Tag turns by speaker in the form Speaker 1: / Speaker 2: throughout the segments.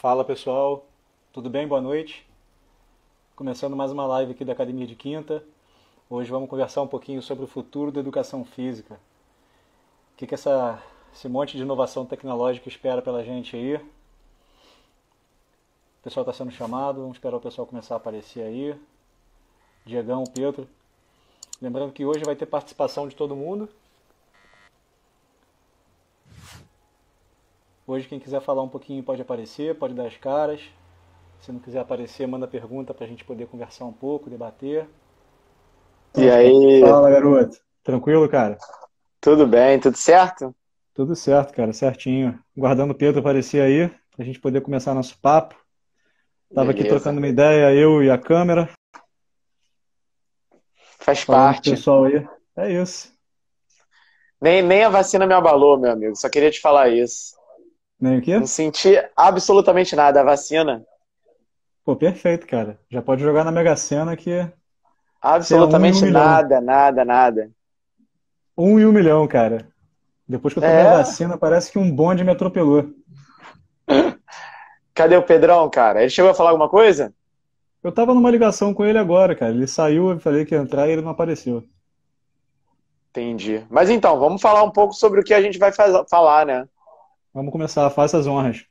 Speaker 1: Fala pessoal, tudo bem? Boa noite. Começando mais uma live aqui da Academia de Quinta. Hoje vamos conversar um pouquinho sobre o futuro da educação física. O que esse monte de inovação tecnológica espera pela gente aí? O pessoal está sendo chamado, vamos esperar o pessoal começar a aparecer aí. Diegão, Pedro. Lembrando que hoje vai ter participação de todo mundo. Hoje quem quiser falar um pouquinho pode aparecer, pode dar as caras. Se não quiser aparecer, manda pergunta para a gente poder conversar um pouco, debater.
Speaker 2: E aí,
Speaker 1: Fala, garoto. Tranquilo, cara?
Speaker 2: tudo bem? Tudo certo?
Speaker 1: Tudo certo, cara, certinho. Guardando o Pedro aparecer aí, pra gente poder começar nosso papo. Tava aqui
Speaker 2: Beleza.
Speaker 1: trocando uma ideia, eu e a câmera,
Speaker 2: Faz
Speaker 1: falando com o
Speaker 2: parte.
Speaker 1: pessoal aí. É isso.
Speaker 2: Nem a vacina me abalou, meu amigo. Só queria te falar isso.
Speaker 1: Nem o
Speaker 2: Não
Speaker 1: quê?
Speaker 2: senti absolutamente nada. A vacina,
Speaker 1: Pô, perfeito, cara. Já pode jogar na Mega Sena que você é um em um
Speaker 2: absolutamente
Speaker 1: milhão.
Speaker 2: nada, nada, nada.
Speaker 1: Um em um milhão, cara. Depois que eu tomei a
Speaker 2: É?
Speaker 1: vacina, parece que um bonde me atropelou.
Speaker 2: Cadê o Pedrão, cara? Ele chegou a falar alguma coisa?
Speaker 1: Eu tava numa ligação com ele agora, cara. Ele saiu, eu falei que ia entrar e ele não apareceu.
Speaker 2: Entendi. Mas então, vamos falar um pouco sobre o que a gente vai falar, né?
Speaker 1: Vamos começar, faça as honras.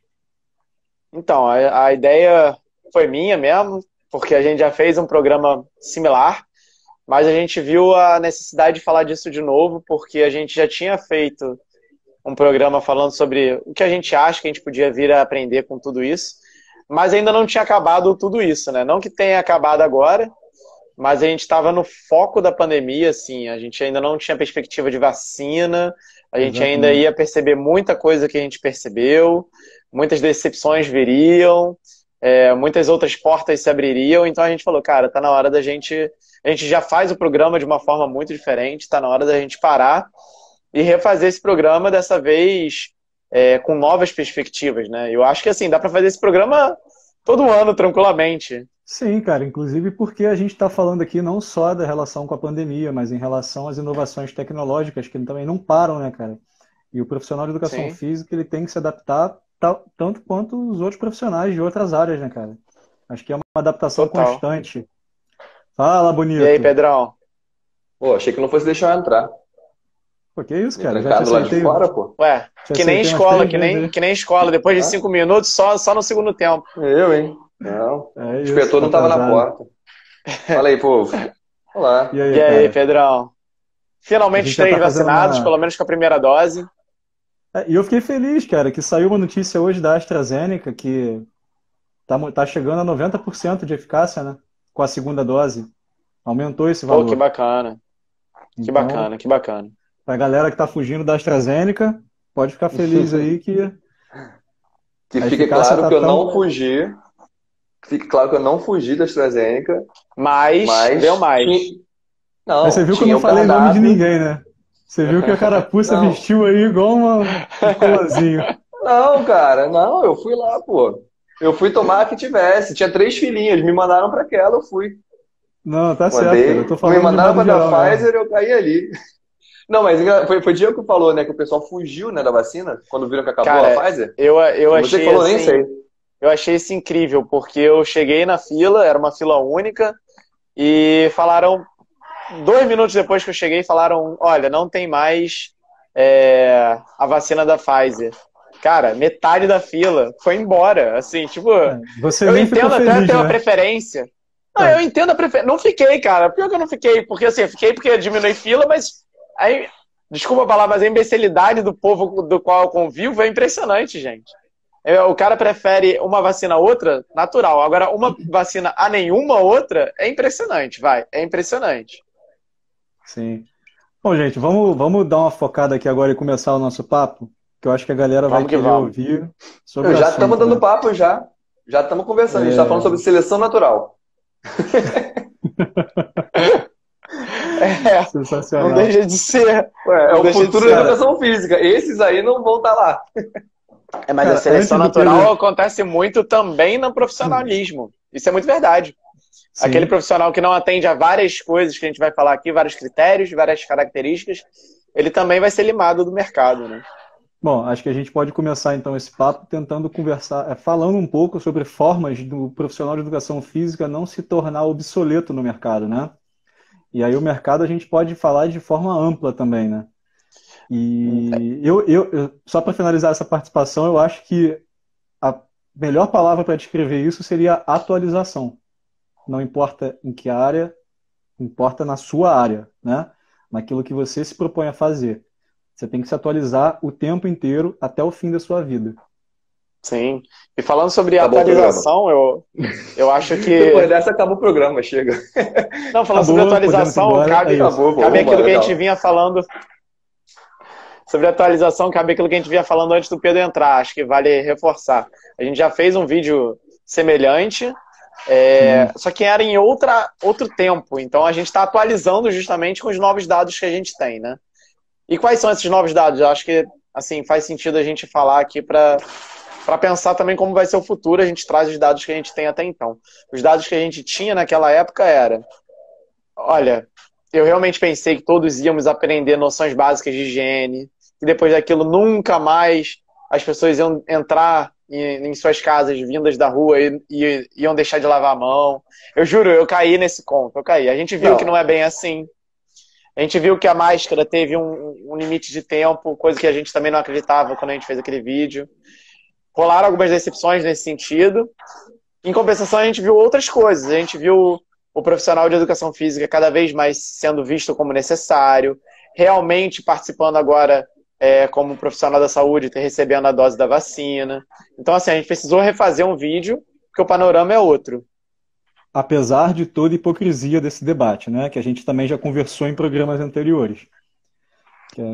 Speaker 2: Então, a ideia foi minha mesmo, porque a gente já fez um programa similar, mas a gente viu a necessidade de falar disso de novo, porque a gente já tinha feito um programa falando sobre o que a gente acha que a gente podia vir a aprender com tudo isso, mas ainda não tinha acabado tudo isso, né? Não que tenha acabado agora, mas a gente estava no foco da pandemia, assim, a gente ainda não tinha perspectiva de vacina, a gente ainda
Speaker 1: Exatamente.
Speaker 2: ia perceber muita coisa que a gente percebeu, muitas decepções viriam, muitas outras portas se abririam, então a gente falou, cara, tá na hora da gente. A gente já faz o programa de uma forma muito diferente, tá na hora da gente parar e refazer esse programa dessa vez com novas perspectivas, né? Eu acho que assim, dá para fazer esse programa todo ano tranquilamente.
Speaker 1: Sim, cara, inclusive porque a gente está falando aqui não só da relação com a pandemia, mas em relação às inovações tecnológicas que também não param, né, cara? E o profissional de educação
Speaker 2: Sim,
Speaker 1: física ele tem que se adaptar tanto quanto os outros profissionais de outras áreas, né, cara? Acho que é uma adaptação
Speaker 2: total.
Speaker 1: constante. Fala,
Speaker 2: E aí,
Speaker 1: bonito.
Speaker 2: Pedrão?
Speaker 3: Pô, achei que não fosse deixar eu entrar.
Speaker 1: Pô, que isso,
Speaker 3: Me
Speaker 1: cara? Já te
Speaker 3: trancaram do lado de
Speaker 1: aceitei,
Speaker 3: fora, pô.
Speaker 2: Ué,
Speaker 1: te
Speaker 2: que nem
Speaker 1: aceitei umas
Speaker 2: escola,
Speaker 1: três
Speaker 2: que
Speaker 1: vezes
Speaker 2: nem,
Speaker 1: aí.
Speaker 2: que nem escola. Depois de
Speaker 3: Hã?
Speaker 2: 5 minutos, só no segundo tempo.
Speaker 3: Eu, hein? Não. O
Speaker 1: É isso,
Speaker 3: inspetor
Speaker 1: tá
Speaker 3: não tava na
Speaker 1: atrasado.
Speaker 3: porta. Fala aí, povo.
Speaker 1: E
Speaker 3: Olá.
Speaker 1: aí,
Speaker 2: E aí,
Speaker 1: cara?
Speaker 2: Pedrão?
Speaker 1: A
Speaker 2: Finalmente os
Speaker 1: gente já
Speaker 2: três
Speaker 1: tá fazendo
Speaker 2: vacinados,
Speaker 1: uma.
Speaker 2: pelo menos com a primeira dose.
Speaker 1: E eu fiquei feliz, cara, que saiu uma notícia hoje da AstraZeneca que tá chegando a 90% de eficácia, né? Com a segunda dose. Aumentou esse
Speaker 2: Pô, que
Speaker 1: valor.
Speaker 2: bacana. Que
Speaker 1: Então,
Speaker 2: bacana, que bacana.
Speaker 1: pra galera que tá fugindo da AstraZeneca, pode ficar feliz aí que
Speaker 3: Que
Speaker 1: a
Speaker 3: fique
Speaker 1: eficácia
Speaker 3: claro
Speaker 1: tá
Speaker 3: que eu
Speaker 1: tão.
Speaker 3: não fugi. Que fique claro que eu não fugi da AstraZeneca,
Speaker 2: Mas, deu
Speaker 3: mas
Speaker 2: mais.
Speaker 1: Mas você
Speaker 3: não,
Speaker 1: viu que eu não
Speaker 3: tinha o
Speaker 1: falei nome de
Speaker 3: cardápio.
Speaker 1: ninguém, né? Você viu que a carapuça
Speaker 3: Não,
Speaker 1: vestiu aí igual um clãzinho.
Speaker 3: não, cara, não, eu fui lá, pô. Eu fui tomar a que tivesse. Tinha três filhinhas, me mandaram pra aquela, eu fui.
Speaker 1: Não, tá certo, cara. Eu tô
Speaker 3: Mandei, me
Speaker 1: falando de
Speaker 3: mandaram
Speaker 1: modo
Speaker 3: pra da
Speaker 1: geral mesmo.
Speaker 3: Pfizer, eu caí ali. Não, mas foi o Diego que falou, né, que o pessoal fugiu, né, da vacina, quando viram que acabou a
Speaker 2: Cara,
Speaker 3: Pfizer.
Speaker 2: eu
Speaker 3: Foi você que
Speaker 2: achei
Speaker 3: falou, nem
Speaker 2: assim,
Speaker 3: sei.
Speaker 2: eu achei isso incrível, porque eu cheguei na fila, era uma fila única, e falaram, 2 minutos depois que eu cheguei, falaram, olha, não tem mais a vacina da Pfizer. Cara, metade da fila foi embora, assim, tipo,
Speaker 1: Você
Speaker 2: eu
Speaker 1: nem ficou
Speaker 2: entendo até
Speaker 1: feliz,
Speaker 2: ter uma
Speaker 1: né?
Speaker 2: preferência. Não, eu
Speaker 1: É,
Speaker 2: entendo a preferência. Não fiquei, cara. Pior que eu não fiquei, porque assim, eu fiquei porque diminui fila, mas aí, desculpa a palavra, mas a imbecilidade do povo do qual eu convivo é impressionante, gente. O cara prefere uma vacina a outra, natural. Agora, uma vacina a nenhuma outra é impressionante, vai. É impressionante.
Speaker 1: sim. Bom, gente, vamos dar uma focada aqui agora e começar o nosso papo, que eu acho que a galera vai
Speaker 2: Vamos que
Speaker 1: querer
Speaker 2: vamos.
Speaker 1: ouvir sobre
Speaker 3: Eu
Speaker 1: o
Speaker 3: já estamos
Speaker 1: assunto,
Speaker 3: dando
Speaker 1: né?
Speaker 3: papo já. Já estamos conversando. A gente está falando sobre seleção natural.
Speaker 2: É, não
Speaker 1: Sensacional.
Speaker 2: deixa de ser.
Speaker 3: Ué, é
Speaker 2: Não
Speaker 3: o
Speaker 2: deixa de
Speaker 3: futuro da
Speaker 2: ser.
Speaker 1: Cara,
Speaker 3: educação física. Esses aí não vão estar lá.
Speaker 2: Mas a
Speaker 1: cara,
Speaker 2: seleção
Speaker 1: antes do
Speaker 2: natural
Speaker 1: Pedro.
Speaker 2: acontece muito também no profissionalismo. Isso é muito verdade. Aquele
Speaker 1: Sim,
Speaker 2: profissional que não atende a várias coisas que a gente vai falar aqui, vários critérios, várias características, ele também vai ser limado do mercado, né?
Speaker 1: Bom, acho que a gente pode começar então esse papo tentando conversar, falando um pouco sobre formas do profissional de educação física não se tornar obsoleto no mercado, né? E aí o mercado a gente pode falar de forma ampla também, né? E só para finalizar essa participação, eu acho que a melhor palavra para descrever isso seria atualização. Não importa em que área, importa na sua área, né? Naquilo que você se propõe a fazer. Você tem que se atualizar o tempo inteiro até o fim da sua vida.
Speaker 2: Sim. E falando sobre
Speaker 3: Acabou o programa.
Speaker 2: atualização, eu acho
Speaker 3: Depois
Speaker 2: que.
Speaker 3: dessa, acabou o programa, chega.
Speaker 2: Não, falando sobre
Speaker 1: Acabou, podemos ir
Speaker 2: atualização,
Speaker 1: embora. É isso.
Speaker 3: Acabou, pô,
Speaker 2: cabe
Speaker 3: vambora,
Speaker 2: aquilo que a gente
Speaker 3: legal.
Speaker 2: vinha falando. Sobre atualização, cabe aquilo que a gente vinha falando antes do Pedro entrar. Acho que vale reforçar. A gente já fez um vídeo semelhante,
Speaker 1: Sim.
Speaker 2: só que era em outro tempo. Então a gente está atualizando justamente com os novos dados que a gente tem, né? E quais são esses novos dados? Eu acho que assim faz sentido a gente falar aqui para pensar também como vai ser o futuro. A gente traz os dados que a gente tem até então. Os dados que a gente tinha naquela época era, olha, eu realmente pensei que todos íamos aprender noções básicas de higiene, que depois daquilo nunca mais as pessoas iam entrar em suas casas vindas da rua e iam deixar de lavar a mão. Eu juro, eu caí nesse conto, eu caí. A gente viu que não é bem assim. A gente viu que a máscara teve um limite de tempo, coisa que a gente também não acreditava quando a gente fez aquele vídeo. Rolaram algumas decepções nesse sentido. Em compensação, a gente viu outras coisas. A gente viu o profissional de educação física cada vez mais sendo visto como necessário, realmente participando agora como profissional da saúde, recebendo a dose da vacina. Então, assim, a gente precisou refazer um vídeo, porque o panorama é outro.
Speaker 1: Apesar de toda a hipocrisia desse debate, né? Que a gente também já conversou em programas anteriores.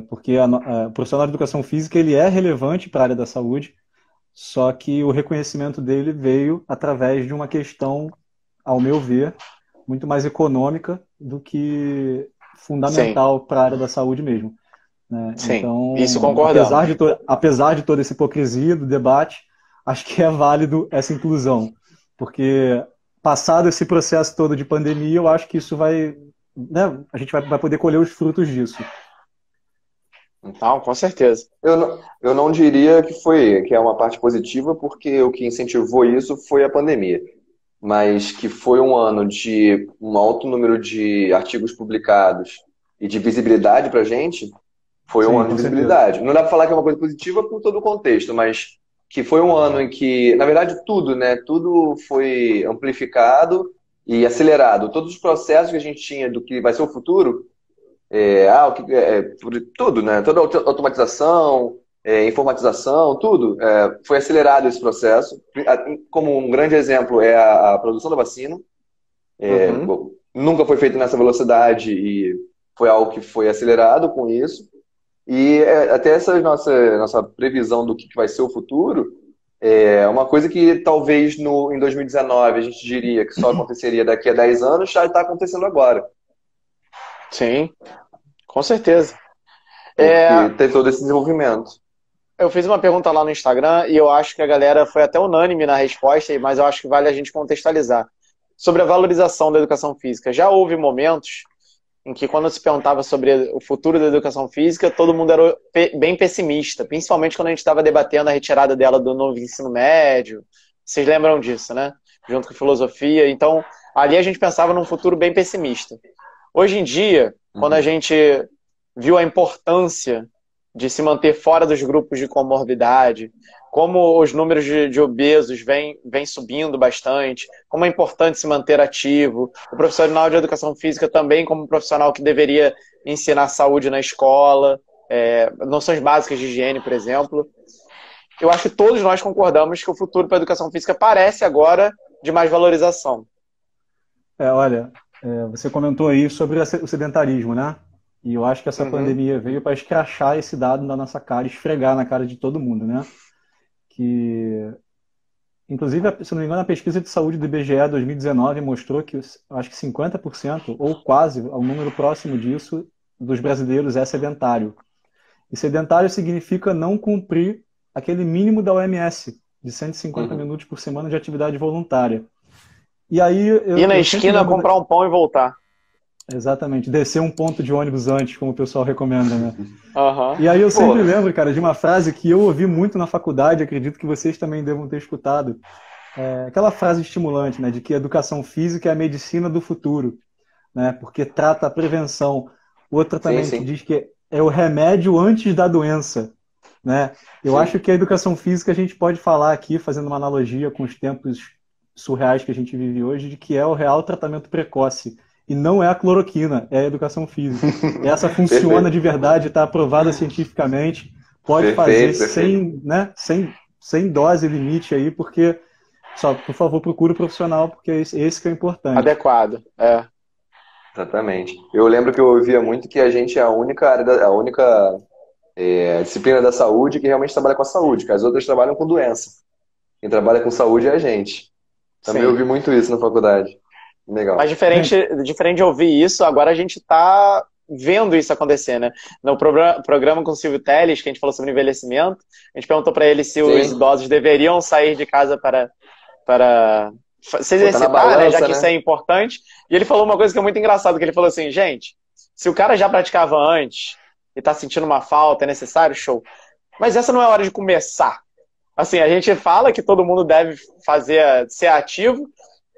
Speaker 1: Porque o profissional de educação física ele é relevante para a área da saúde, só que o reconhecimento dele veio através de uma questão, ao meu ver, muito mais econômica do que
Speaker 2: Sim,
Speaker 1: fundamental para a área da saúde mesmo, né?
Speaker 2: sim, isso
Speaker 1: Então,
Speaker 2: concordamos.
Speaker 1: apesar de toda essa hipocrisia do debate, acho que é válido essa inclusão, porque passado esse processo todo de pandemia, eu acho que isso vai, né, a gente vai poder colher os frutos disso.
Speaker 2: Não, com certeza.
Speaker 3: Eu não diria que é uma parte positiva, porque o que incentivou isso foi a pandemia. Mas que foi um ano de um alto número de artigos publicados e de visibilidade para a gente, foi um
Speaker 1: Sim,
Speaker 3: ano de
Speaker 1: com certeza.
Speaker 3: visibilidade. Não dá para falar que é uma coisa positiva por todo o contexto, mas que foi um ano em que, na verdade, tudo, né? Tudo foi amplificado e acelerado. Todos os processos que a gente tinha do que vai ser o futuro, tudo, né? Toda a automatização, informatização, tudo, foi acelerado esse processo. Como um grande exemplo é a produção da vacina.
Speaker 2: Uhum.
Speaker 3: Bom, nunca foi feito nessa velocidade e foi algo que foi acelerado com isso. E até essa nossa previsão do que vai ser o futuro é uma coisa que talvez em 2019 a gente diria que só aconteceria daqui a 10 anos, já está acontecendo agora.
Speaker 2: Sim, com certeza. É,
Speaker 3: Porque tem todo esse desenvolvimento.
Speaker 2: eu fiz uma pergunta lá no Instagram e eu acho que a galera foi até unânime na resposta, mas eu acho que vale a gente contextualizar. Sobre a valorização da educação física. Já houve momentos em que, quando se perguntava sobre o futuro da educação física, todo mundo era bem pessimista, principalmente quando a gente estava debatendo a retirada dela do novo ensino médio. Vocês lembram disso, né? Junto com a filosofia. Então, ali a gente pensava num futuro bem pessimista. Hoje em dia, quando a
Speaker 3: Uhum.
Speaker 2: gente viu a importância de se manter fora dos grupos de comorbidade, como os números de obesos vêm subindo bastante, como é importante se manter ativo, o profissional de educação física também como um profissional que deveria ensinar saúde na escola, noções básicas de higiene, por exemplo. Eu acho que todos nós concordamos que o futuro para a educação física parece agora de mais valorização.
Speaker 1: Olha, você comentou aí sobre o sedentarismo, né? E eu acho que essa
Speaker 2: Uhum,
Speaker 1: pandemia veio para escrachar esse dado na nossa cara, esfregar na cara de todo mundo, né? Que, inclusive, se não me engano, a pesquisa de saúde do IBGE 2019 mostrou que, acho que 50%, ou quase, um número próximo disso, dos brasileiros é sedentário. E sedentário significa não cumprir aquele mínimo da OMS, de 150
Speaker 3: Uhum.
Speaker 1: minutos por semana de atividade voluntária. E aí
Speaker 2: ir na
Speaker 1: eu sempre
Speaker 2: esquina,
Speaker 1: lembro.
Speaker 2: comprar um pão e voltar.
Speaker 1: Exatamente, descer um ponto de ônibus antes, como o pessoal recomenda, né?
Speaker 2: Aham.
Speaker 1: E aí eu
Speaker 3: Pô,
Speaker 1: sempre lembro, cara, de uma frase que eu ouvi muito na faculdade, acredito que vocês também devam ter escutado. Aquela frase estimulante, né, de que a educação física é a medicina do futuro, né? Porque trata a prevenção. Outra
Speaker 3: sim,
Speaker 1: também que
Speaker 3: sim,
Speaker 1: diz que é o remédio antes da doença, né? Eu acho
Speaker 3: sim.
Speaker 1: que a educação física a gente pode falar aqui, fazendo uma analogia com os tempos surreais que a gente vive hoje, de que é o real tratamento precoce. E não é a cloroquina, é a educação física. Essa funciona de
Speaker 3: Perfeito,
Speaker 1: verdade, está aprovada cientificamente, pode fazer
Speaker 3: perfeito, perfeito.
Speaker 1: sem, né, sem dose limite aí, porque só, por favor, procure o profissional, porque esse que é importante.
Speaker 2: Adequado. É.
Speaker 3: Exatamente. Eu lembro que eu ouvia muito que a gente é a única área, a única disciplina da saúde que realmente trabalha com a saúde, que as outras trabalham com doença. Quem trabalha com saúde é a gente. Também
Speaker 2: Sim.
Speaker 3: ouvi muito isso na faculdade. Legal.
Speaker 2: Mas diferente de ouvir isso, agora a gente está vendo isso acontecer, né? No programa com o Silvio Telles, que a gente falou sobre envelhecimento, a gente perguntou para ele se os
Speaker 3: Sim,
Speaker 2: idosos deveriam sair de casa para se
Speaker 3: botar na
Speaker 2: exercitar, né? Já
Speaker 3: balança,
Speaker 2: que isso
Speaker 3: né?
Speaker 2: é importante. E ele falou uma coisa que é muito engraçada, que ele falou assim, gente, se o cara já praticava antes e está sentindo uma falta, é necessário, show. Mas essa não é a hora de começar. Assim, a gente fala que todo mundo deve ser ativo,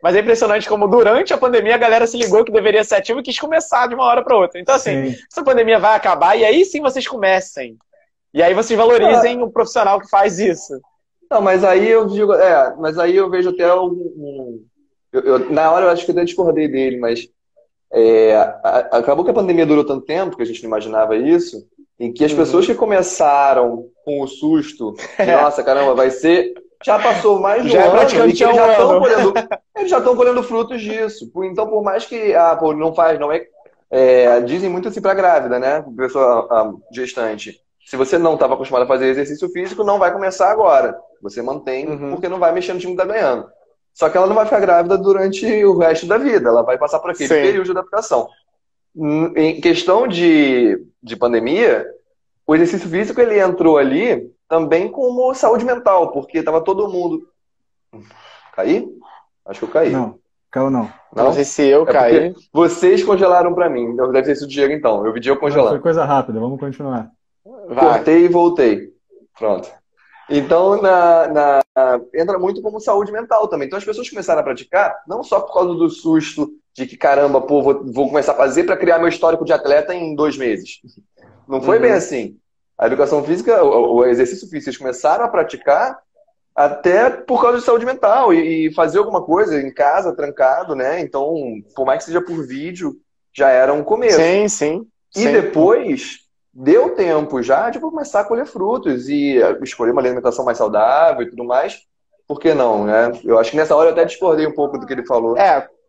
Speaker 2: mas é impressionante como durante a pandemia a galera se ligou que deveria ser ativo e quis começar de uma hora para outra. Então, assim,
Speaker 1: Sim.
Speaker 2: essa pandemia vai acabar e aí sim vocês comecem. E aí vocês
Speaker 3: Ah,
Speaker 2: valorizem o profissional que faz isso.
Speaker 3: não, mas aí eu digo, mas aí eu vejo até na hora eu acho que eu até discordei dele, mas acabou que a pandemia durou tanto tempo que a gente não imaginava isso, em que as pessoas
Speaker 2: Uhum.
Speaker 3: que começaram com o susto de,
Speaker 2: É,
Speaker 3: nossa, caramba, vai ser, já passou mais de
Speaker 2: já
Speaker 3: um
Speaker 2: é
Speaker 3: ano e
Speaker 2: praticamente
Speaker 3: que
Speaker 2: há
Speaker 3: eles
Speaker 2: um
Speaker 3: já estão
Speaker 2: ano.
Speaker 3: colhendo, frutos disso. Então, por mais que, pô, não faz, não é, dizem muito assim para grávida, né, pessoa gestante. Se você não estava acostumado a fazer exercício físico, não vai começar agora. Você mantém,
Speaker 2: Uhum.
Speaker 3: porque não vai mexer no time que está ganhando. Só que ela não vai ficar grávida durante o resto da vida. Ela vai passar por aquele
Speaker 2: Sim.
Speaker 3: período de adaptação. Em questão de pandemia, o exercício físico ele entrou ali também como saúde mental, porque estava todo mundo. Caí? Acho que eu caí.
Speaker 1: Não, caiu não.
Speaker 2: Eu não sei
Speaker 3: Não?
Speaker 2: se eu
Speaker 3: É
Speaker 2: caí.
Speaker 3: porque vocês congelaram para mim. Deve ter sido o Diego então. Eu vi Diego
Speaker 1: Não, foi
Speaker 3: congelando.
Speaker 1: coisa rápida, vamos continuar.
Speaker 2: Vai.
Speaker 3: Cortei e voltei. Pronto. Então, entra muito como saúde mental também. Então, as pessoas começaram a praticar, não só por causa do susto de que, caramba, pô, vou começar a fazer para criar meu histórico de atleta em 2 meses. Não foi bem
Speaker 2: Uhum.
Speaker 3: assim. A educação física, o exercício físico, eles começaram a praticar até por causa de saúde mental e fazer alguma coisa em casa, trancado, né? Então, por mais que seja por vídeo, já era um começo.
Speaker 2: Sim, sim,
Speaker 3: E
Speaker 2: sim.
Speaker 3: depois deu tempo já de começar a colher frutos e escolher uma alimentação mais saudável e tudo mais. Por que não, né? Eu acho que nessa hora eu até discordei um pouco do que ele falou,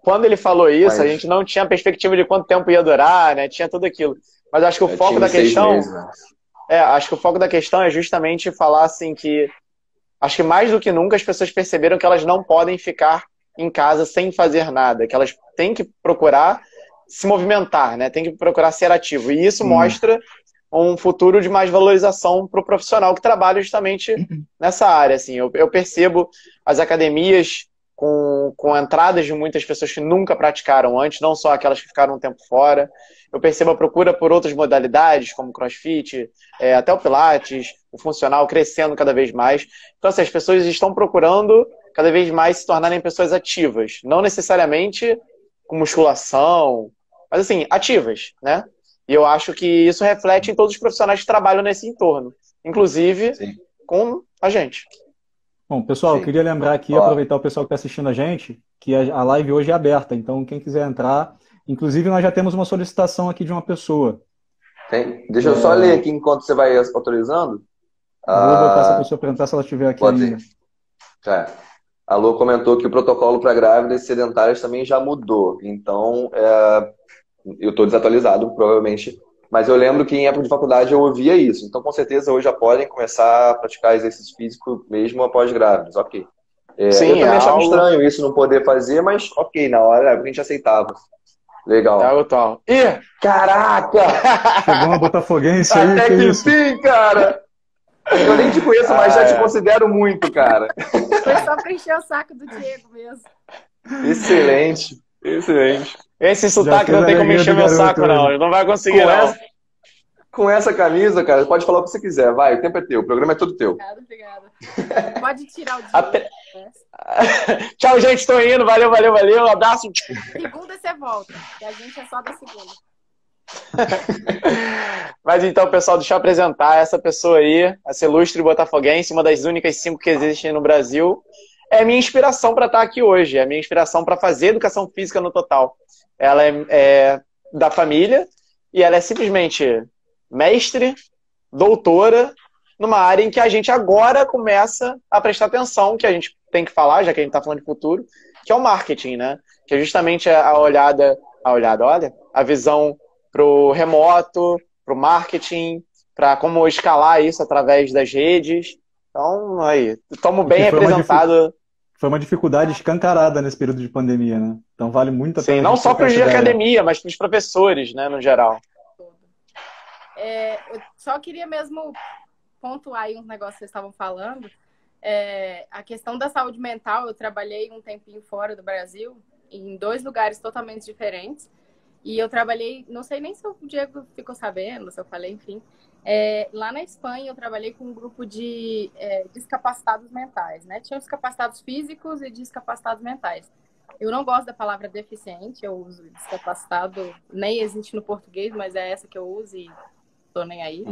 Speaker 2: Quando ele falou isso, a
Speaker 3: mas
Speaker 2: gente não tinha perspectiva de quanto tempo ia durar, né? Tinha tudo aquilo. Mas acho que o foco
Speaker 3: tinha
Speaker 2: da
Speaker 3: uns 6 meses,
Speaker 2: questão,
Speaker 3: né?
Speaker 2: acho que o foco da questão é justamente falar assim que acho que mais do que nunca as pessoas perceberam que elas não podem ficar em casa sem fazer nada, que elas têm que procurar se movimentar, né? Tem que procurar ser ativo. E isso
Speaker 1: Sim.
Speaker 2: mostra um futuro de mais valorização para o profissional que trabalha justamente nessa área. Assim, eu percebo as academias com entradas de muitas pessoas que nunca praticaram antes, não só aquelas que ficaram um tempo fora. Eu percebo a procura por outras modalidades, como CrossFit, até o Pilates, o funcional crescendo cada vez mais. Então, assim, as pessoas estão procurando cada vez mais se tornarem pessoas ativas. Não necessariamente com musculação, mas assim, ativas, né? E eu acho que isso reflete em todos os profissionais que trabalham nesse entorno, inclusive
Speaker 3: Sim,
Speaker 2: com a gente.
Speaker 1: Bom, pessoal, eu
Speaker 3: sim.
Speaker 1: queria lembrar aqui,
Speaker 3: Ó,
Speaker 1: aproveitar o pessoal que está assistindo a gente, que a live hoje é aberta, então quem quiser entrar, inclusive nós já temos uma solicitação aqui de uma pessoa.
Speaker 3: deixa eu só ler aqui enquanto você vai autorizando.
Speaker 1: Vou botar essa
Speaker 3: Ah,
Speaker 1: pessoa para entrar se ela estiver aqui
Speaker 3: bota aí.
Speaker 1: ainda.
Speaker 3: É. A Lu comentou que o protocolo para grávidas sedentárias também já mudou. Então, eu estou desatualizado, provavelmente. Mas eu lembro que em época de faculdade eu ouvia isso. Então, com certeza, hoje já podem começar a praticar exercício físico mesmo após grávidas. Ok. Eu
Speaker 2: Sim,
Speaker 3: também achava estranho isso não poder fazer, mas ok, na hora a gente aceitava.
Speaker 2: é
Speaker 3: Legal.
Speaker 2: algo tal. Ih!
Speaker 3: Caraca!
Speaker 1: Chegou uma botafoguense aí,
Speaker 3: Até
Speaker 1: que
Speaker 3: que
Speaker 1: isso?
Speaker 3: enfim, cara! Eu nem te conheço, mas já te
Speaker 2: Ah,
Speaker 3: considero muito, cara.
Speaker 4: Foi só pra encher o saco do Diego mesmo.
Speaker 3: Excelente, excelente.
Speaker 2: Esse
Speaker 1: Já
Speaker 2: sotaque
Speaker 1: fez
Speaker 2: não
Speaker 1: a
Speaker 2: tem como
Speaker 1: alegria
Speaker 2: encher
Speaker 1: do
Speaker 2: meu
Speaker 1: garoto
Speaker 2: saco, não.
Speaker 1: hoje.
Speaker 2: Não vai conseguir,
Speaker 3: Com
Speaker 2: não.
Speaker 3: essa, com essa camisa, cara, pode falar o que você quiser. Vai, o tempo é teu. O programa é todo teu.
Speaker 4: Obrigada, obrigada. Pode tirar o
Speaker 2: Até-
Speaker 4: dia. Né?
Speaker 2: Tchau, gente. Tô indo. Valeu, valeu, valeu. Um abraço.
Speaker 4: Segunda você volta. E a gente é só da segunda.
Speaker 2: Mas então, pessoal, deixa eu apresentar essa pessoa aí, essa ilustre botafoguense, uma das únicas 5 que existem no Brasil. É a minha inspiração para estar aqui hoje, é a minha inspiração para fazer educação física no total. Ela é da família e ela é simplesmente mestre, doutora, numa área em que a gente agora começa a prestar atenção, que a gente tem que falar, já que a gente está falando de futuro, que é o marketing, né? Que é justamente olha, a visão pro remoto, pro marketing, para como escalar isso através das redes. Então, aí, estamos bem representados.
Speaker 1: Foi uma dificuldade escancarada nesse período de pandemia, né? Então vale muito a
Speaker 2: Sim,
Speaker 1: pena a
Speaker 2: não
Speaker 1: gente
Speaker 2: só
Speaker 1: trocar
Speaker 2: para os
Speaker 1: essa
Speaker 2: de
Speaker 1: ideia.
Speaker 2: academia, mas para os professores, né, no geral.
Speaker 4: Eu só queria mesmo pontuar aí uns negócios que vocês estavam falando. A questão da saúde mental, eu trabalhei um tempinho fora do Brasil, em 2 lugares totalmente diferentes. E eu trabalhei, não sei nem se o Diego ficou sabendo, se eu falei, enfim. Lá na Espanha, eu trabalhei com um grupo de discapacitados mentais, né? Tinha discapacitados físicos e discapacitados mentais. Eu não gosto da palavra deficiente, eu uso discapacitado, nem existe no português, mas é essa que eu uso e tô nem aí.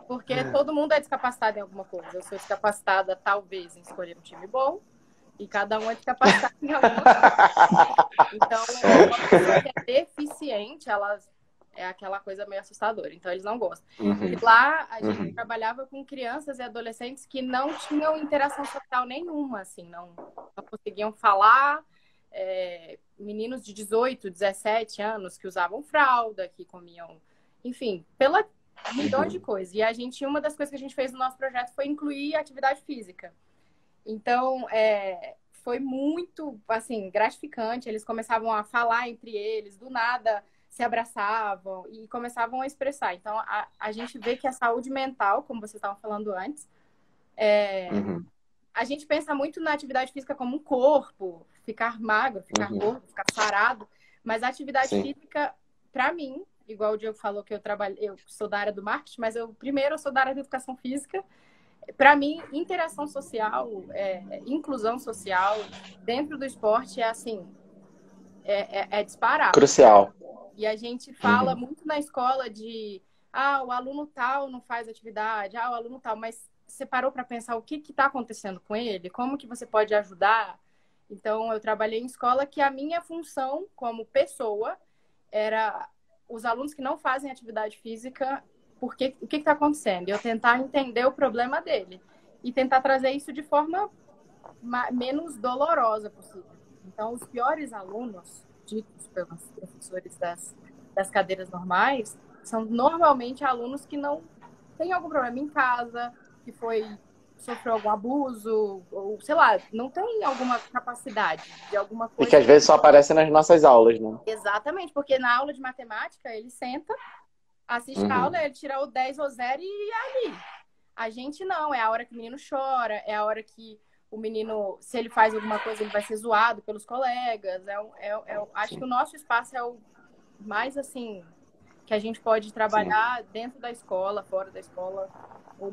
Speaker 4: Porque todo mundo é discapacitado em alguma coisa. Eu sou discapacitada, talvez, em escolher um time bom, e cada um é discapacitado em alguma coisa. Então, uma pessoa que é deficiente, é aquela coisa meio assustadora. Então, eles não gostam. E lá, a gente trabalhava com crianças e adolescentes que não tinham interação social nenhuma, assim, não conseguiam falar. Meninos de 18, 17 anos que usavam fralda, que comiam, enfim, pela milhões de coisas. E uma das coisas que a gente fez no nosso projeto foi incluir atividade física. Então, foi muito, assim, gratificante. Eles começavam a falar entre eles, do nada se abraçavam e começavam a expressar. Então, a gente vê que a saúde mental, como vocês estavam falando antes, a gente pensa muito na atividade física como um corpo, ficar magro, ficar gordo, ficar sarado, mas a atividade física, para mim, igual o Diego falou que eu sou da área do marketing, mas eu sou da área da educação física. Para mim, interação social, inclusão social dentro do esporte é disparado.
Speaker 2: Crucial.
Speaker 4: E a gente fala muito na escola de o aluno tal não faz atividade, o aluno tal, mas você parou para pensar o que está acontecendo com ele? Como que você pode ajudar? Então, eu trabalhei em escola que a minha função como pessoa era os alunos que não fazem atividade física, o que está acontecendo? Eu tentar entender o problema dele e tentar trazer isso de forma menos dolorosa possível. Então, os piores alunos, ditos pelos professores das cadeiras normais, são normalmente alunos que não têm algum problema em casa, que sofreu algum abuso, ou sei lá, não tem alguma capacidade de alguma coisa.
Speaker 2: E que às vezes só aparece nas nossas aulas, né?
Speaker 4: Exatamente, porque na aula de matemática ele senta, assiste a aula, ele tira o 10 ou 0 e é ali. A gente não, é a hora que o menino chora, é a hora que o menino, se ele faz alguma coisa, ele vai ser zoado pelos colegas. Acho que o nosso espaço é o mais, assim, que a gente pode trabalhar dentro da escola, fora da escola.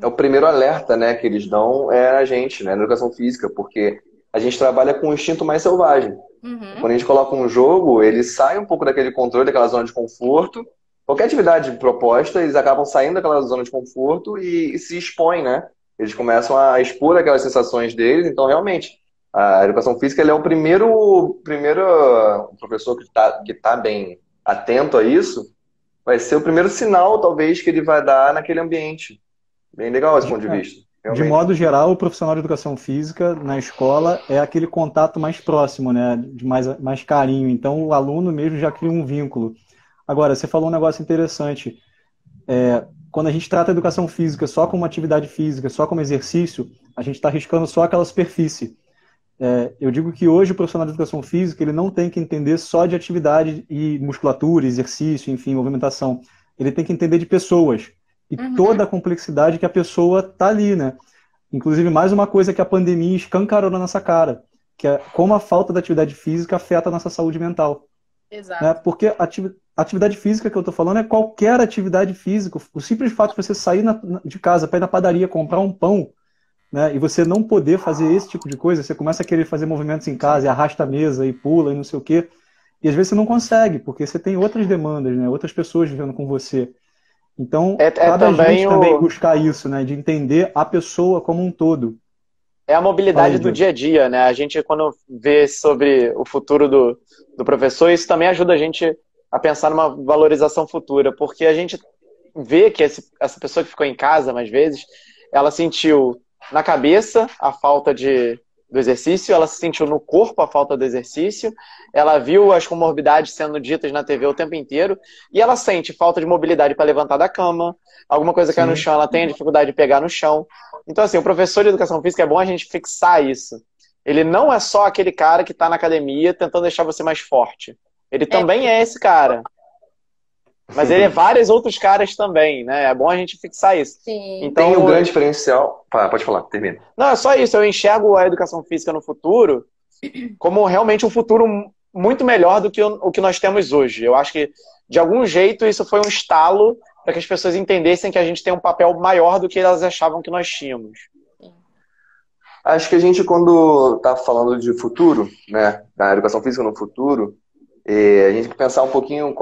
Speaker 3: É o primeiro alerta, né, que eles dão a gente, né, na educação física, porque a gente trabalha com o instinto mais selvagem. Quando a gente coloca um jogo, ele sai um pouco daquele controle, daquela zona de conforto. Qualquer atividade proposta, eles acabam saindo daquela zona de conforto e se expõem, né? Eles começam a expor aquelas sensações deles. Então, realmente, a educação física ele é o primeiro professor que tá bem atento a isso, vai ser o primeiro sinal, talvez, que ele vai dar naquele ambiente. Bem legal esse ponto de vista.
Speaker 1: De modo geral, o profissional de educação física na escola é aquele contato mais próximo, né? De mais carinho. Então, o aluno mesmo já cria um vínculo. Agora, você falou um negócio interessante. Quando a gente trata a educação física só como atividade física, só como exercício, a gente está arriscando só aquela superfície. Eu digo que hoje o profissional de educação física ele não tem que entender só de atividade e musculatura, exercício, enfim, movimentação. Ele tem que entender de pessoas e toda a complexidade que a pessoa está ali, né? Inclusive, mais uma coisa que a pandemia escancarou na nossa cara, que é como a falta da atividade física afeta a nossa saúde mental.
Speaker 4: Exato.
Speaker 1: Porque a atividade física que eu estou falando é qualquer atividade física. O simples fato de você sair de casa para ir na padaria comprar um pão, né, e você não poder fazer esse tipo de coisa, você começa a querer fazer movimentos em casa, e arrasta a mesa, e pula, e não sei o quê, e às vezes você não consegue, porque você tem outras demandas, né, outras pessoas vivendo com você. Então, cabe a gente também buscar isso, né, de entender a pessoa como um todo.
Speaker 2: É a mobilidade do dia a dia, né? A gente, quando vê sobre o futuro do professor, isso também ajuda a gente a pensar numa valorização futura, porque a gente vê que essa pessoa que ficou em casa, mais vezes, ela sentiu na cabeça a falta do exercício, ela sentiu no corpo a falta do exercício, ela viu as comorbidades sendo ditas na TV o tempo inteiro, e ela sente falta de mobilidade para levantar da cama, alguma coisa cai no chão, ela tem dificuldade de pegar no chão. Então, assim, o professor de educação física é bom a gente fixar isso. Ele não é só aquele cara que está na academia tentando deixar você mais forte. Ele também é esse cara. Mas ele é vários outros caras também, né? É bom a gente fixar isso.
Speaker 4: Sim.
Speaker 3: Então, tem um grande diferencial... Pode falar, termina.
Speaker 2: Não, é só isso. Eu enxergo a educação física no futuro como realmente um futuro muito melhor do que o que nós temos hoje. Eu acho que, de algum jeito, isso foi um estalo para que as pessoas entendessem que a gente tem um papel maior do que elas achavam que nós tínhamos.
Speaker 3: Acho que a gente, quando está falando de futuro, né, da educação física no futuro, a gente tem que pensar um pouquinho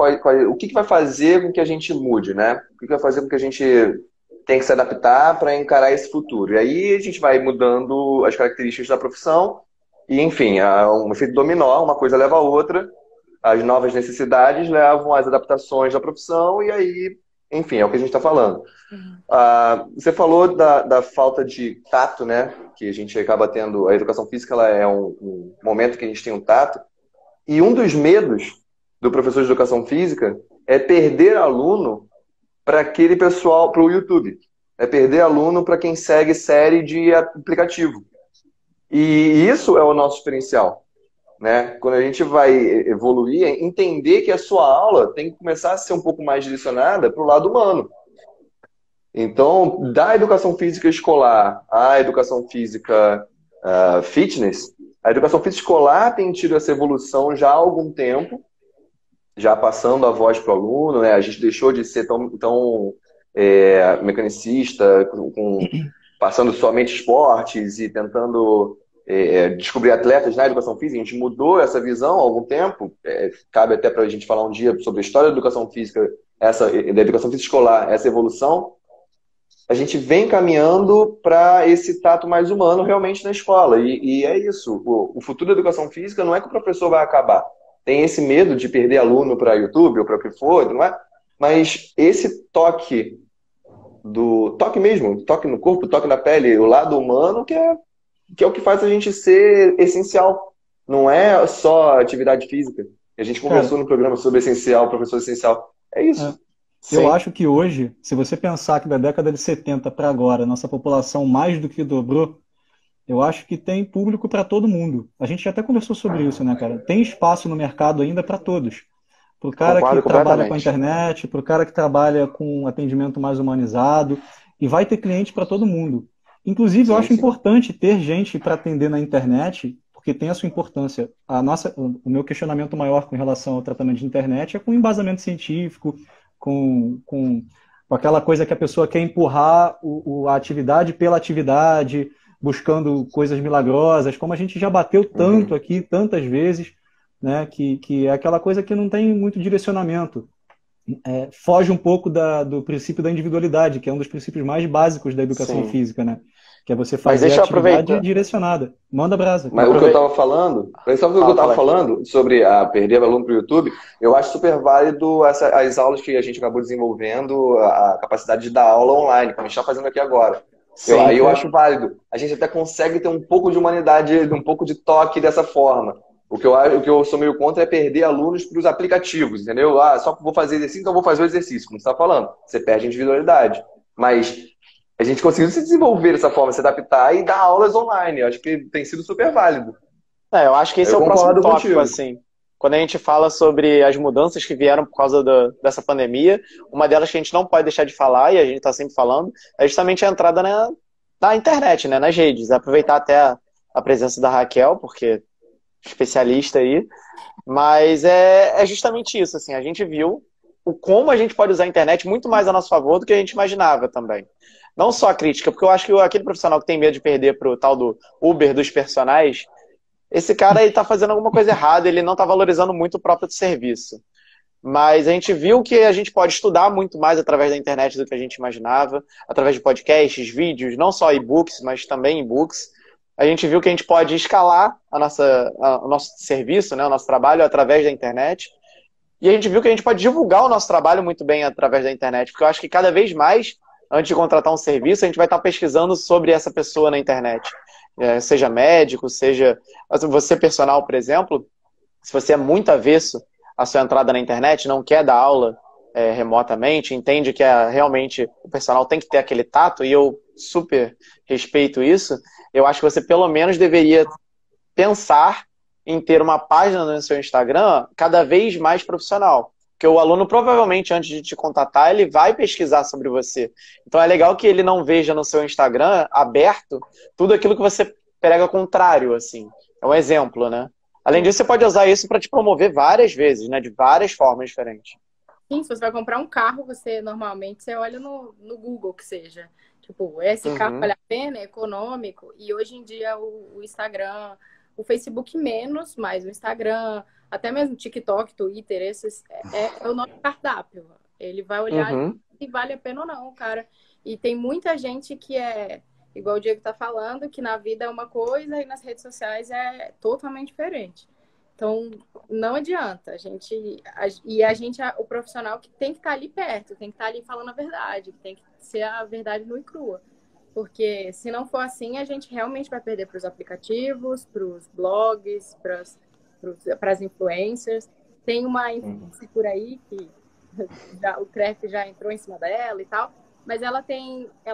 Speaker 3: o que vai fazer com que a gente mude, né? O que vai fazer com que a gente tenha que se adaptar para encarar esse futuro. E aí a gente vai mudando as características da profissão e, enfim, um efeito dominó, uma coisa leva a outra, as novas necessidades levam às adaptações da profissão e aí, enfim, é o que a gente está falando. Você falou da falta de tato, né? Que a gente acaba tendo, a educação física ela é um momento que a gente tem um tato. E um dos medos do professor de educação física é perder aluno para aquele pessoal, para o YouTube. É perder aluno para quem segue série de aplicativo. E isso é o nosso diferencial, né? Quando a gente vai evoluir, é entender que a sua aula tem que começar a ser um pouco mais direcionada para o lado humano. Então, da educação física escolar à educação física fitness, a educação física escolar tem tido essa evolução já há algum tempo, já passando a voz para o aluno, né? A gente deixou de ser tão mecanicista, passando somente esportes e tentando descobrir atletas na educação física. A gente mudou essa visão há algum tempo. Cabe até para a gente falar um dia sobre a história da educação física, da educação física escolar, essa evolução. A gente vem caminhando para esse tato mais humano realmente na escola. E é isso. O futuro da educação física não é que o professor vai acabar. Tem esse medo de perder aluno para YouTube ou para o que for, não é? Mas esse toque mesmo, toque no corpo, toque na pele, o lado humano, que é o que faz a gente ser essencial. Não é só atividade física. A gente conversou no programa sobre essencial, professor essencial. É isso.
Speaker 1: Eu acho que hoje, se você pensar que da década de 70 para agora, nossa população mais do que dobrou, eu acho que tem público para todo mundo. A gente já até conversou sobre isso, né, cara? Tem espaço no mercado ainda para todos. Para o cara que trabalha com a internet, para o cara que trabalha com atendimento mais humanizado, e vai ter cliente para todo mundo. Inclusive, eu acho importante ter gente para atender na internet, porque tem a sua importância. O meu questionamento maior com relação ao tratamento de internet é com embasamento científico, com aquela coisa que a pessoa quer empurrar a atividade pela atividade, buscando coisas milagrosas, como a gente já bateu tanto aqui, tantas vezes, né, que é aquela coisa que não tem muito direcionamento. Foge um pouco do princípio da individualidade, que é um dos princípios mais básicos da educação física, né? Que é você fazer a atividade direcionada. Manda brasa.
Speaker 3: Mas o que eu estava falando, sobre perder aluno para o YouTube, eu acho super válido as aulas que a gente acabou desenvolvendo, a capacidade de dar aula online, como a gente está fazendo aqui agora. Eu acho válido. A gente até consegue ter um pouco de humanidade, um pouco de toque dessa forma. O que eu sou meio contra é perder alunos para os aplicativos, entendeu? Só vou fazer exercício, então vou fazer o exercício, como você está falando. Você perde a individualidade. Mas a gente conseguiu se desenvolver dessa forma, se adaptar e dar aulas online. Eu acho que tem sido super válido.
Speaker 2: Eu acho que esse é o próximo tópico, assim. Quando a gente fala sobre as mudanças que vieram por causa dessa pandemia, uma delas que a gente não pode deixar de falar, e a gente está sempre falando, é justamente a entrada na internet, né, nas redes. Aproveitar até a presença da Raquel, porque especialista aí, mas é justamente isso, assim, a gente viu como a gente pode usar a internet muito mais a nosso favor do que a gente imaginava também. Não só a crítica, porque eu acho que aquele profissional que tem medo de perder pro tal do Uber dos personagens, esse cara ele tá fazendo alguma coisa errada, ele não tá valorizando muito o próprio serviço. Mas a gente viu que a gente pode estudar muito mais através da internet do que a gente imaginava, através de podcasts, vídeos, não só e-books, mas também e-books. A gente viu que a gente pode escalar o nosso serviço, né, o nosso trabalho através da internet. E a gente viu que a gente pode divulgar o nosso trabalho muito bem através da internet, porque eu acho que cada vez mais, antes de contratar um serviço, a gente vai estar pesquisando sobre essa pessoa na internet. Seja médico, seja você personal, por exemplo, se você é muito avesso à sua entrada na internet, não quer dar aula remotamente, entende que realmente o personal tem que ter aquele tato, e eu super respeito isso, eu acho que você pelo menos deveria pensar em ter uma página no seu Instagram cada vez mais profissional. Porque o aluno provavelmente, antes de te contatar, ele vai pesquisar sobre você. Então é legal que ele não veja no seu Instagram aberto tudo aquilo que você prega contrário, assim. É um exemplo, né? Além disso, você pode usar isso para te promover várias vezes, né? De várias formas diferentes.
Speaker 4: Sim, se você vai comprar um carro, você normalmente você olha no Google, que seja. Tipo, esse carro vale a pena, é econômico. E hoje em dia o Instagram, o Facebook menos, mas o Instagram, até mesmo TikTok, Twitter, esses é o nosso cardápio. Ele vai olhar se vale a pena ou não, cara. E tem muita gente que igual o Diego tá falando, que na vida é uma coisa e nas redes sociais é totalmente diferente. Então, não adianta. O profissional que tem que estar ali perto, tem que estar ali falando a verdade, tem que ser a verdade nua e crua. Porque se não for assim, a gente realmente vai perder para os aplicativos, para os blogs, para as influencers. Tem uma influencer por aí que o CREF já entrou em cima dela e tal, mas ela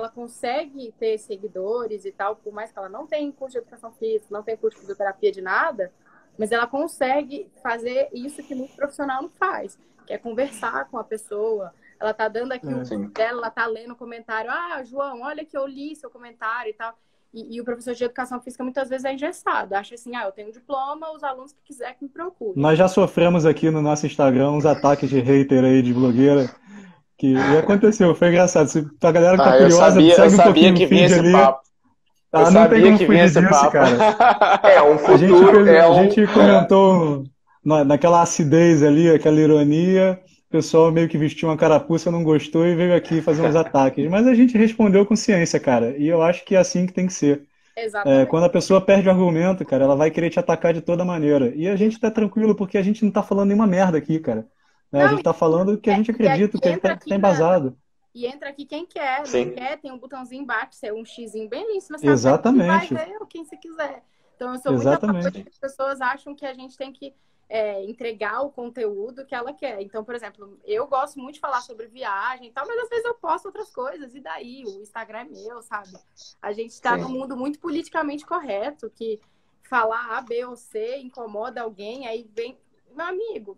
Speaker 4: consegue ter seguidores e tal, por mais que ela não tenha curso de educação física, não tenha curso de fisioterapia de nada, mas ela consegue fazer isso que muito profissional não faz, que é conversar com a pessoa. Ela tá dando aqui o dela, ela tá lendo o comentário. Ah, João, olha que eu li seu comentário e tal. E o professor de educação física muitas vezes é engessado. Acha assim, eu tenho um diploma, os alunos que quiser que me procurem.
Speaker 1: Nós já sofremos aqui no nosso Instagram uns ataques de hater aí, de blogueira. E aconteceu, foi engraçado. Se a galera que tá curiosa, segue um pouquinho o feed ali. Não tem como fugir disso, cara.
Speaker 3: Um futuro.
Speaker 1: A gente comentou naquela acidez ali, aquela ironia. O pessoal meio que vestiu uma carapuça, não gostou e veio aqui fazer uns ataques. Mas a gente respondeu com ciência, cara. E eu acho que é assim que tem que ser.
Speaker 4: Exatamente.
Speaker 1: Quando a pessoa perde o argumento, cara, ela vai querer te atacar de toda maneira. E a gente tá tranquilo porque a gente não tá falando nenhuma merda aqui, cara. A gente tá falando o que a gente acredita, o que tá embasado.
Speaker 4: E entra aqui quem quer, não quer, tem um botãozinho embaixo, é um xizinho bem lindo, você
Speaker 1: Exatamente.
Speaker 4: vai ver quem você quiser. Então eu sou muito a favor de que as pessoas acham que a gente tem que entregar o conteúdo que ela quer. Então, por exemplo, eu gosto muito de falar sobre viagem e tal, mas às vezes eu posto outras coisas, e daí? O Instagram é meu, sabe? A gente tá num mundo muito politicamente correto, que falar A, B ou C incomoda alguém, aí vem, meu amigo,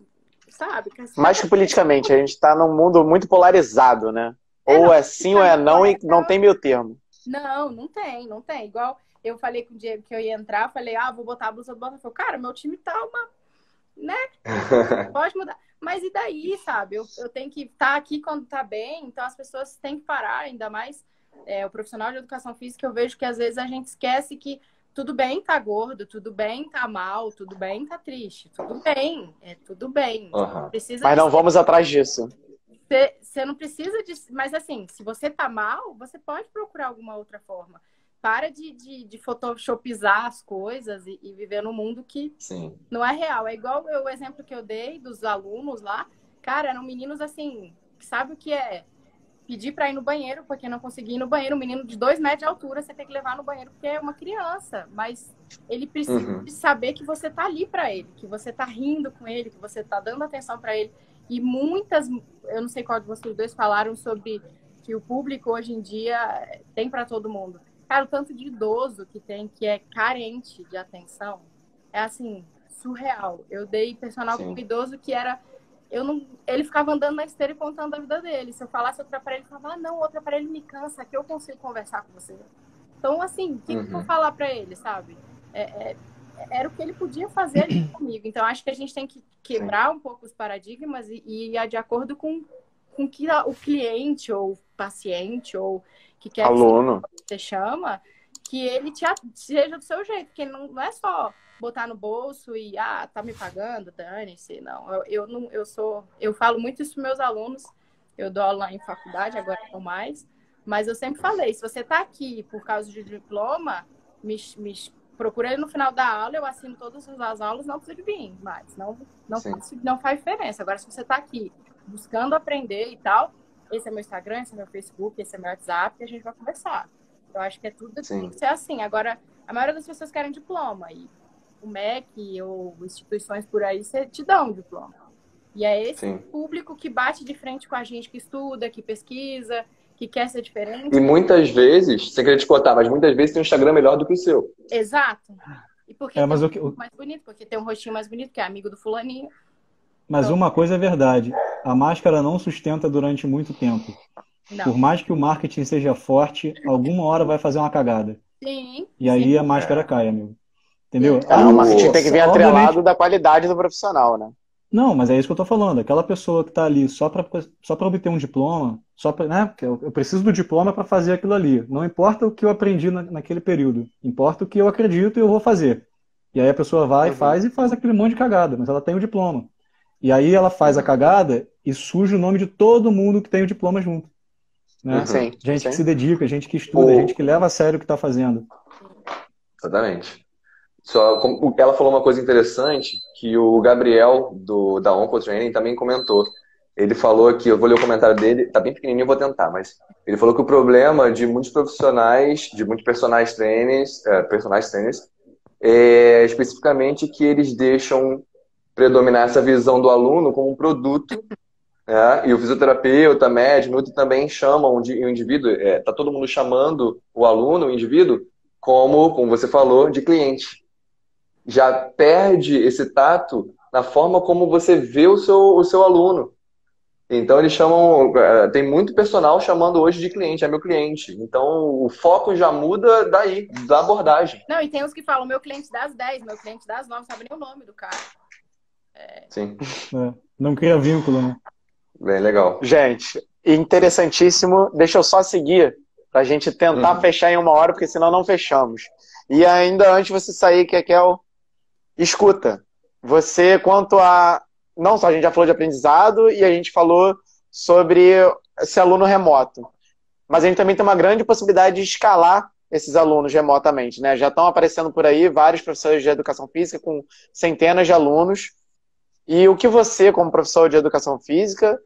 Speaker 4: sabe?
Speaker 2: Mais que politicamente, a gente tá num mundo muito polarizado, né? Ou é sim ou é não, e não tem meio termo.
Speaker 4: Não tem. Igual eu falei com o Diego que eu ia entrar, falei, vou botar a blusa do Botafogo. Cara, meu time tá né? Pode mudar. Mas e daí, sabe? Eu tenho que estar aqui quando tá bem, então as pessoas têm que parar, ainda mais o profissional de educação física, eu vejo que às vezes a gente esquece que tudo bem tá gordo, tudo bem tá mal, tudo bem tá triste, tudo bem.
Speaker 2: Mas não vamos atrás disso.
Speaker 4: Você não precisa de... Mas assim, se você tá mal, você pode procurar alguma outra forma. Para de photoshopizar as coisas e viver num mundo que não é real. É igual o exemplo que eu dei dos alunos lá. Cara, eram meninos assim, que sabe o que é? Pedir para ir no banheiro, porque não conseguia ir no banheiro. Um menino de 2 metros de altura, você tem que levar no banheiro porque é uma criança. Mas ele precisa de saber que você tá ali para ele, que você tá rindo com ele, que você tá dando atenção para ele. E eu não sei qual de vocês dois falaram sobre que o público hoje em dia tem para todo mundo. Cara, o tanto de idoso que tem, que é carente de atenção, é assim, surreal. Eu dei personal com um idoso que era... ele ficava andando na esteira e contando a vida dele. Se eu falasse outra para ele, ele falava, não, outra para ele me cansa, que eu consigo conversar com você. Então, assim, o que eu vou falar para ele, sabe? era o que ele podia fazer ali comigo. Então, acho que a gente tem que quebrar um pouco os paradigmas e ir de acordo com que o cliente ou paciente ou que quer
Speaker 2: Aluno.
Speaker 4: que você chama, que ele seja do seu jeito, porque não é só botar no bolso e tá me pagando, dane-se, não. Eu falo muito isso para meus alunos, eu dou aula em faculdade, agora não mais, mas eu sempre falei, se você está aqui por causa de diploma, me procura ele no final da aula, eu assino todas as aulas, não precisa de vir, mas não faz diferença. Agora, se você está aqui buscando aprender e tal, esse é meu Instagram, esse é meu Facebook, esse é meu WhatsApp, e a gente vai conversar. Eu acho que tem que ser assim. Agora, a maioria das pessoas querem diploma, e o MEC ou instituições por aí te dão um diploma. E é esse público que bate de frente com a gente, que estuda, que pesquisa, que quer ser diferente.
Speaker 3: E muitas vezes, sem querer te cortar, mas muitas vezes tem um Instagram melhor do que o seu.
Speaker 4: Exato. E porque tem um rostinho mais bonito, porque tem um rostinho mais bonito, que é amigo do fulaninho.
Speaker 1: Mas uma coisa é verdade, a máscara não sustenta durante muito tempo.
Speaker 4: Não.
Speaker 1: Por mais que o marketing seja forte, alguma hora vai fazer uma cagada.
Speaker 4: Sim.
Speaker 1: E aí a máscara cai, amigo. Entendeu?
Speaker 2: O marketing tem que vir atrelado da qualidade do profissional, né?
Speaker 1: Não, mas é isso que eu tô falando. Aquela pessoa que tá ali só para obter um diploma, né? Porque eu preciso do diploma para fazer aquilo ali. Não importa o que eu aprendi naquele período. Importa o que eu acredito e eu vou fazer. E aí a pessoa vai, faz aquele monte de cagada, mas ela tem o diploma. E aí ela faz a cagada e suja o nome de todo mundo que tem o diploma junto. Né? Gente que se dedica, gente que estuda, gente que leva a sério o que está fazendo.
Speaker 3: Exatamente. Ela falou uma coisa interessante que o Gabriel, da Oncotraining, também comentou. Ele falou que, eu vou ler o comentário dele, tá bem pequenininho, eu vou tentar, mas ele falou que o problema de muitos profissionais, de muitos personal trainers, é especificamente que eles deixam predominar essa visão do aluno como um produto, né? E o fisioterapeuta, médico, nutri também chamam o indivíduo, tá todo mundo chamando o aluno, o indivíduo, como você falou, de cliente. Já perde esse tato na forma como você vê o seu aluno. Então eles chamam, tem muito personal chamando hoje de cliente, é meu cliente. Então o foco já muda daí, da abordagem.
Speaker 4: Não, e tem uns que falam, meu cliente das 10, meu cliente das 9, sabe nem o nome do cara.
Speaker 3: Sim.
Speaker 1: Não cria vínculo, né?
Speaker 3: Bem legal.
Speaker 2: Gente, interessantíssimo. Deixa eu só seguir pra gente tentar fechar em 1 hora, porque senão não fechamos. E ainda antes de você sair, Kekel, escuta. Você, quanto a... Não só a gente já falou de aprendizado e a gente falou sobre esse aluno remoto. Mas a gente também tem uma grande possibilidade de escalar esses alunos remotamente, né? Já estão aparecendo por aí vários professores de educação física com centenas de alunos. E o que você, como professor de educação física,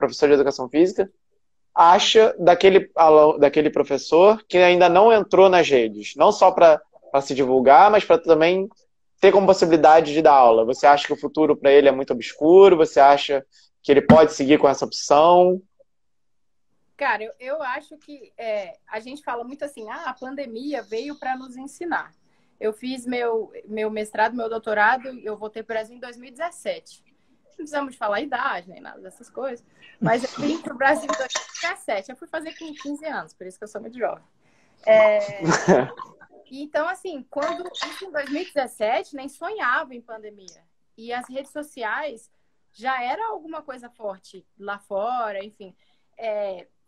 Speaker 2: acha daquele professor que ainda não entrou nas redes? Não só para se divulgar, mas para também ter como possibilidade de dar aula. Você acha que o futuro para ele é muito obscuro? Você acha que ele pode seguir com essa opção?
Speaker 4: Cara, eu acho que a gente fala muito assim, a pandemia veio para nos ensinar. Eu fiz meu mestrado, meu doutorado, eu voltei para o Brasil em 2017. Não precisamos de falar a idade, nem nada dessas coisas. Mas eu vim para o Brasil em 2017. Eu fui fazer com 15 anos, por isso que eu sou muito jovem. Então, assim, isso em 2017, nem sonhava em pandemia. E as redes sociais já era alguma coisa forte lá fora, enfim.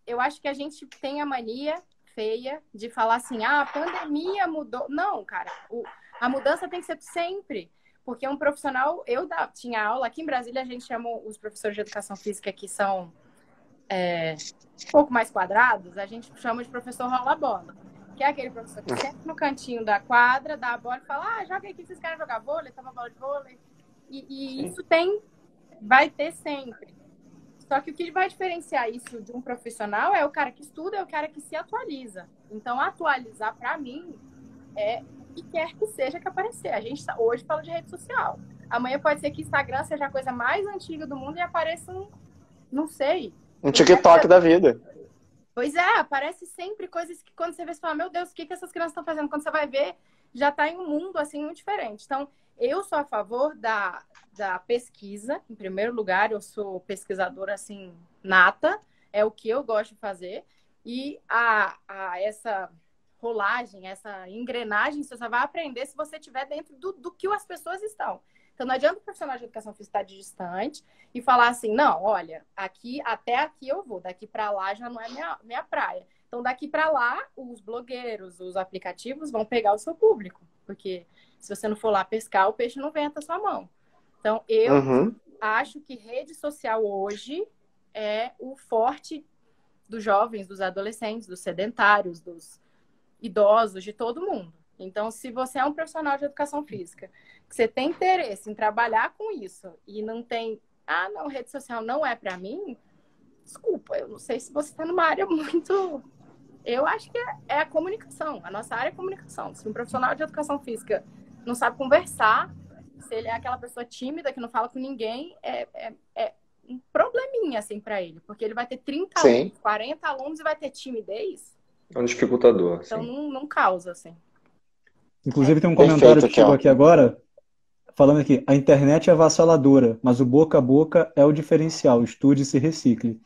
Speaker 4: Eu acho que a gente tem a mania feia de falar assim, a pandemia mudou. Não, cara, a mudança tem que ser sempre. Porque um profissional, tinha aula, aqui em Brasília a gente chama os professores de educação física que são um pouco mais quadrados, a gente chama de professor rola-bola. Que é aquele professor que senta no cantinho da quadra, dá a bola e fala, joga aqui, vocês querem jogar vôlei? Toma bola de vôlei. E isso vai ter sempre. Só que o que vai diferenciar isso de um profissional é o cara que estuda, é o cara que se atualiza. Então, atualizar, para mim, é o que quer que seja que aparecer. A gente hoje fala de rede social. Amanhã pode ser que Instagram seja a coisa mais antiga do mundo e apareça não sei.
Speaker 2: Um TikTok da vida.
Speaker 4: Pois é, aparece sempre coisas que quando você vê, você fala, meu Deus, o que essas crianças estão fazendo? Quando você vai ver, já está em um mundo assim muito diferente. Então, eu sou a favor da pesquisa, em primeiro lugar, eu sou pesquisadora assim, nata, é o que eu gosto de fazer. E essa rolagem, essa engrenagem, você só vai aprender se você estiver dentro do que as pessoas estão. Então, não adianta o profissional de educação física estar distante e falar assim, não, olha, até aqui eu vou, daqui para lá já não é minha praia. Então, daqui para lá, os blogueiros, os aplicativos vão pegar o seu público, porque se você não for lá pescar, o peixe não vem até a sua mão. Então, eu acho que rede social hoje é o forte dos jovens, dos adolescentes, dos sedentários, dos idosos, de todo mundo. Então, se você é um profissional de educação física, que você tem interesse em trabalhar com isso e não tem, não, rede social não é para mim, desculpa, eu não sei se você está numa área muito... Eu acho que é a comunicação, a nossa área é comunicação. Se um profissional de educação física não sabe conversar, se ele é aquela pessoa tímida que não fala com ninguém, é um probleminha, assim, para ele. Porque ele vai ter 30 alunos, 40 alunos e vai ter timidez.
Speaker 3: É um dificultador.
Speaker 4: Então, não causa, assim.
Speaker 1: Inclusive, tem um comentário que chegou aqui agora, falando aqui, a internet é avassaladora, mas o boca a boca é o diferencial, estude e se recicle.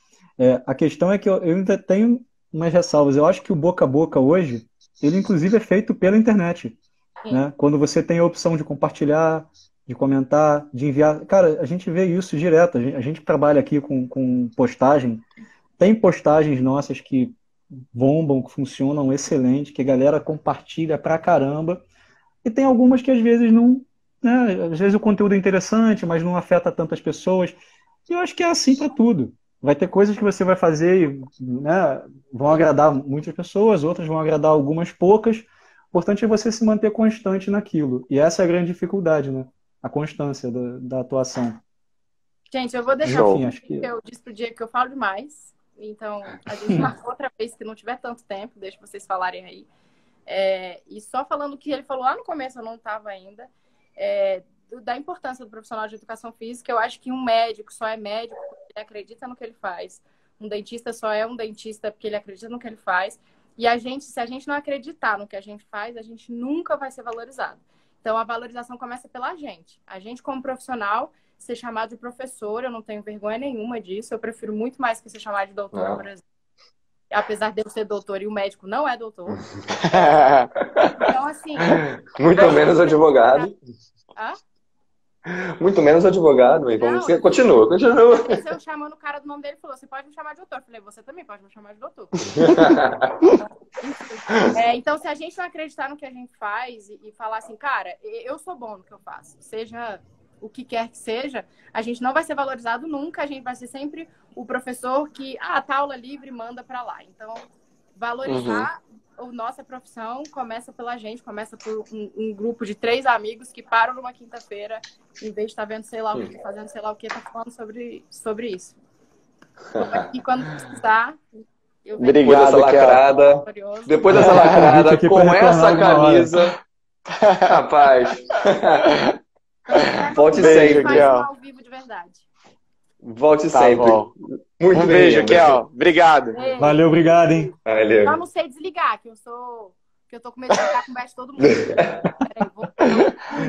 Speaker 1: A questão é que eu ainda tenho umas ressalvas. Eu acho que o boca a boca hoje, ele inclusive é feito pela internet. Né? Quando você tem a opção de compartilhar, de comentar, de enviar. Cara, a gente vê isso direto. A gente trabalha aqui com postagem. Tem postagens nossas que bombam, que funcionam excelente, que a galera compartilha pra caramba. E tem algumas que às vezes não... Né? Às vezes o conteúdo é interessante, mas não afeta tantas pessoas. E eu acho que é assim para tudo. Vai ter coisas que você vai fazer e, né, vão agradar muitas pessoas, outras vão agradar algumas poucas. O importante é você se manter constante naquilo. E essa é a grande dificuldade, né? A constância da atuação.
Speaker 4: Gente, eu vou deixar que eu disse pro Diego que eu falo demais. Então, a gente marca outra vez que não tiver tanto tempo, deixa vocês falarem aí. E só falando o que ele falou lá no começo, eu não estava ainda, da importância do profissional de educação física. Eu acho que um médico só é médico porque ele acredita no que ele faz. Um dentista só é um dentista porque ele acredita no que ele faz. E se a gente não acreditar no que a gente faz, a gente nunca vai ser valorizado. Então, a valorização começa pela gente. A gente, como profissional, ser chamado de professor, eu não tenho vergonha nenhuma disso. Eu prefiro muito mais que ser chamado de doutor, por exemplo. Apesar de eu ser doutor e o médico não é doutor. Então, assim...
Speaker 3: Muito menos advogado. Muito menos advogado. Não, continua.
Speaker 4: Se eu chamando o cara do nome dele, ele falou, você pode me chamar de doutor. Eu falei, você também pode me chamar de doutor. Então, se a gente não acreditar no que a gente faz e falar assim, cara, eu sou bom no que eu faço, seja o que quer que seja, a gente não vai ser valorizado nunca, a gente vai ser sempre o professor que, tá aula livre, manda pra lá. Então, valorizar a nossa profissão começa pela gente, começa por um grupo de 3 amigos que param numa quinta-feira, em vez de estar vendo sei lá o que, fazendo sei lá o que, tá falando sobre isso. E quando precisar, eu venho.
Speaker 2: Obrigado,
Speaker 3: depois dessa lacrada, com essa camisa, rapaz, volte sempre.
Speaker 4: Ao vivo de verdade.
Speaker 3: Volte sempre.
Speaker 2: Bom. Muito bem, beijo, Kel. Obrigado.
Speaker 4: Beijo.
Speaker 1: Valeu, obrigado, hein?
Speaker 3: Valeu.
Speaker 4: Eu não sei desligar, que eu tô com medo de ficar com o de todo mundo.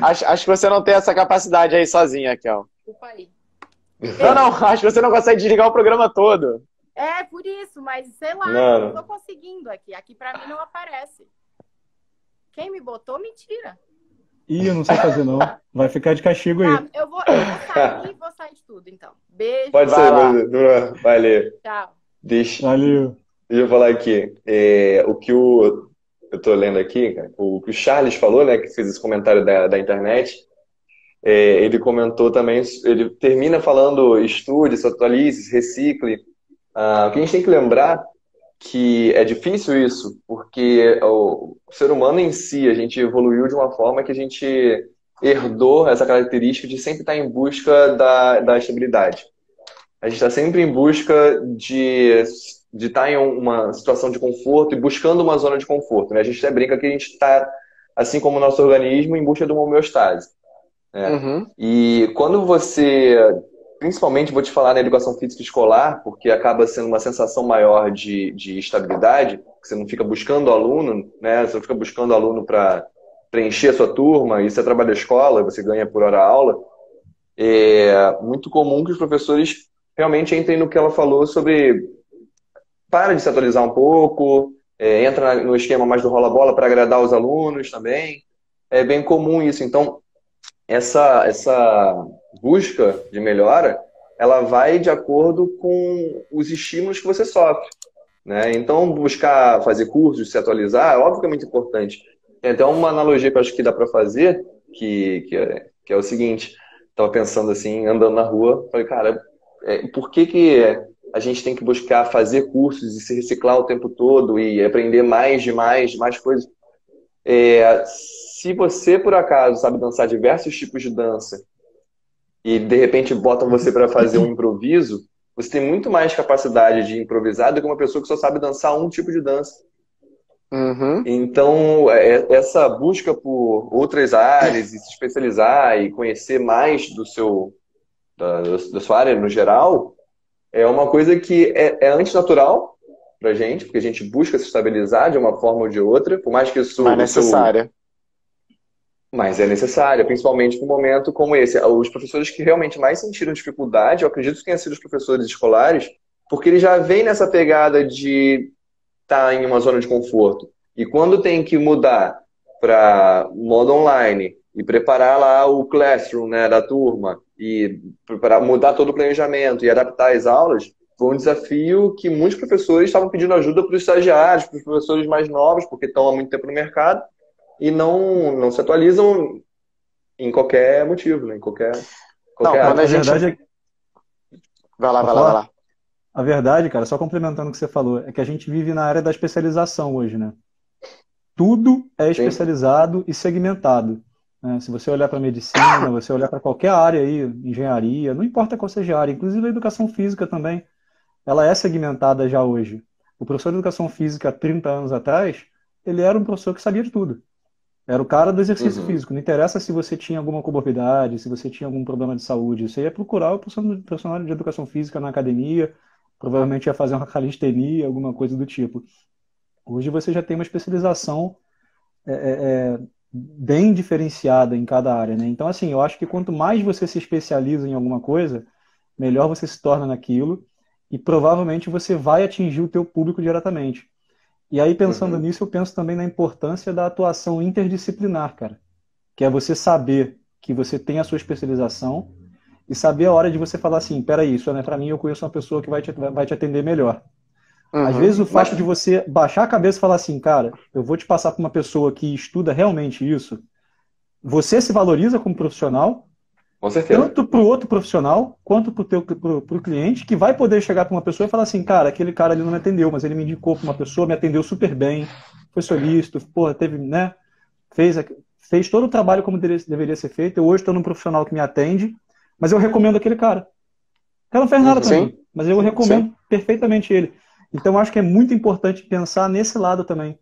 Speaker 2: Acho que você não tem essa capacidade aí sozinha, Kel.
Speaker 4: Desculpa aí.
Speaker 2: Não, acho que você não consegue desligar o programa todo.
Speaker 4: Por isso, mas sei lá, eu não tô conseguindo aqui. Aqui pra mim não aparece. Quem me botou, mentira.
Speaker 1: Eu não sei fazer, não. Vai ficar de castigo aí.
Speaker 4: Eu vou sair e vou sair de tudo, então. Beijo.
Speaker 3: Pode ser, valeu.
Speaker 4: Tchau.
Speaker 1: Valeu.
Speaker 3: Deixa eu falar aqui. O que eu tô lendo aqui, cara, o que o Charles falou, né, que fez esse comentário da internet, ele comentou também, ele termina falando estude, se atualize, se recicle. O que a gente tem que lembrar que é difícil isso, porque o ser humano em si, a gente evoluiu de uma forma que a gente herdou essa característica de sempre estar em busca da estabilidade. A gente está sempre em busca de estar em uma situação de conforto e buscando uma zona de conforto, né? A gente até brinca que a gente está, assim como o nosso organismo, em busca de uma homeostase. Né? E quando você... Principalmente, vou te falar na educação física escolar, porque acaba sendo uma sensação maior de estabilidade, que você não fica buscando aluno, né? Você não fica buscando aluno para preencher a sua turma, isso é trabalho da escola, você ganha por hora aula. É muito comum que os professores realmente entrem no que ela falou sobre para de se atualizar um pouco, entra no esquema mais do rola-bola para agradar os alunos também. É bem comum isso. Então, essa busca de melhora, ela vai de acordo com os estímulos que você sofre, né? Então, buscar fazer cursos, se atualizar, é óbvio que é muito importante. Tem até uma analogia que eu acho que dá para fazer, que é o seguinte, estava pensando assim, andando na rua, falei, cara, por que a gente tem que buscar fazer cursos e se reciclar o tempo todo e aprender mais coisas? Se você, por acaso, sabe dançar diversos tipos de dança e, de repente, botam você para fazer um improviso, você tem muito mais capacidade de improvisar do que uma pessoa que só sabe dançar um tipo de dança.
Speaker 2: Uhum.
Speaker 3: Então, essa busca por outras áreas e se especializar e conhecer mais da sua área no geral é uma coisa que é antinatural pra gente, porque a gente busca se estabilizar de uma forma ou de outra, por mais que isso...
Speaker 2: Mas necessária.
Speaker 3: Mas é necessária, principalmente num momento como esse. Os professores que realmente mais sentiram dificuldade, eu acredito que tenham sido os professores escolares, porque eles já vêm nessa pegada de estar em uma zona de conforto. E quando tem que mudar para modo online e preparar lá o classroom, né, da turma e mudar todo o planejamento e adaptar as aulas, foi um desafio que muitos professores estavam pedindo ajuda para os estagiários, para os professores mais novos, porque estão há muito tempo no mercado e não se atualizam em qualquer motivo, né, em qualquer
Speaker 2: Não,
Speaker 3: área.
Speaker 2: quando a gente...
Speaker 1: verdade é...
Speaker 2: Vai lá,
Speaker 1: Pode
Speaker 2: vai lá, vai
Speaker 1: falar?
Speaker 2: lá.
Speaker 1: A verdade, cara, só complementando o que você falou, é que a gente vive na área da especialização hoje, né? Tudo é
Speaker 3: Sim.
Speaker 1: especializado e segmentado, né? Se você olhar para medicina, você olhar para qualquer área aí, engenharia, não importa qual seja a área, inclusive a educação física também, ela é segmentada já hoje. O professor de educação física há 30 anos atrás, ele era um professor que sabia de tudo. Era o cara do exercício
Speaker 3: Uhum.
Speaker 1: físico. Não interessa se você tinha alguma comorbidade, se você tinha algum problema de saúde. Você ia procurar o profissional de educação física na academia, provavelmente ia fazer uma calistenia, alguma coisa do tipo. Hoje você já tem uma especialização bem diferenciada em cada área, né? Então, assim, eu acho que quanto mais você se especializa em alguma coisa, melhor você se torna naquilo e provavelmente você vai atingir o teu público diretamente. E aí, pensando
Speaker 3: Uhum.
Speaker 1: nisso, eu penso também na importância da atuação interdisciplinar, cara. Que é você saber que você tem a sua especialização e saber a hora de você falar assim, peraí, isso não é para mim, eu conheço uma pessoa que vai te atender melhor. Às
Speaker 2: Uhum.
Speaker 1: vezes o fato de você baixar a cabeça e falar assim, cara, eu vou te passar para uma pessoa que estuda realmente isso, você se valoriza como profissional,
Speaker 3: Com certeza.
Speaker 1: tanto para o outro profissional, quanto para o cliente, que vai poder chegar para uma pessoa e falar assim, cara, aquele cara ali não me atendeu, mas ele me indicou para uma pessoa, me atendeu super bem, foi solícito, porra, teve, né, fez todo o trabalho como deveria ser feito, eu hoje estou num profissional que me atende, mas eu recomendo aquele cara. O cara não fez nada para
Speaker 2: Sim.
Speaker 1: mim, mas eu recomendo perfeitamente ele. Então, eu acho que é muito importante pensar nesse lado também,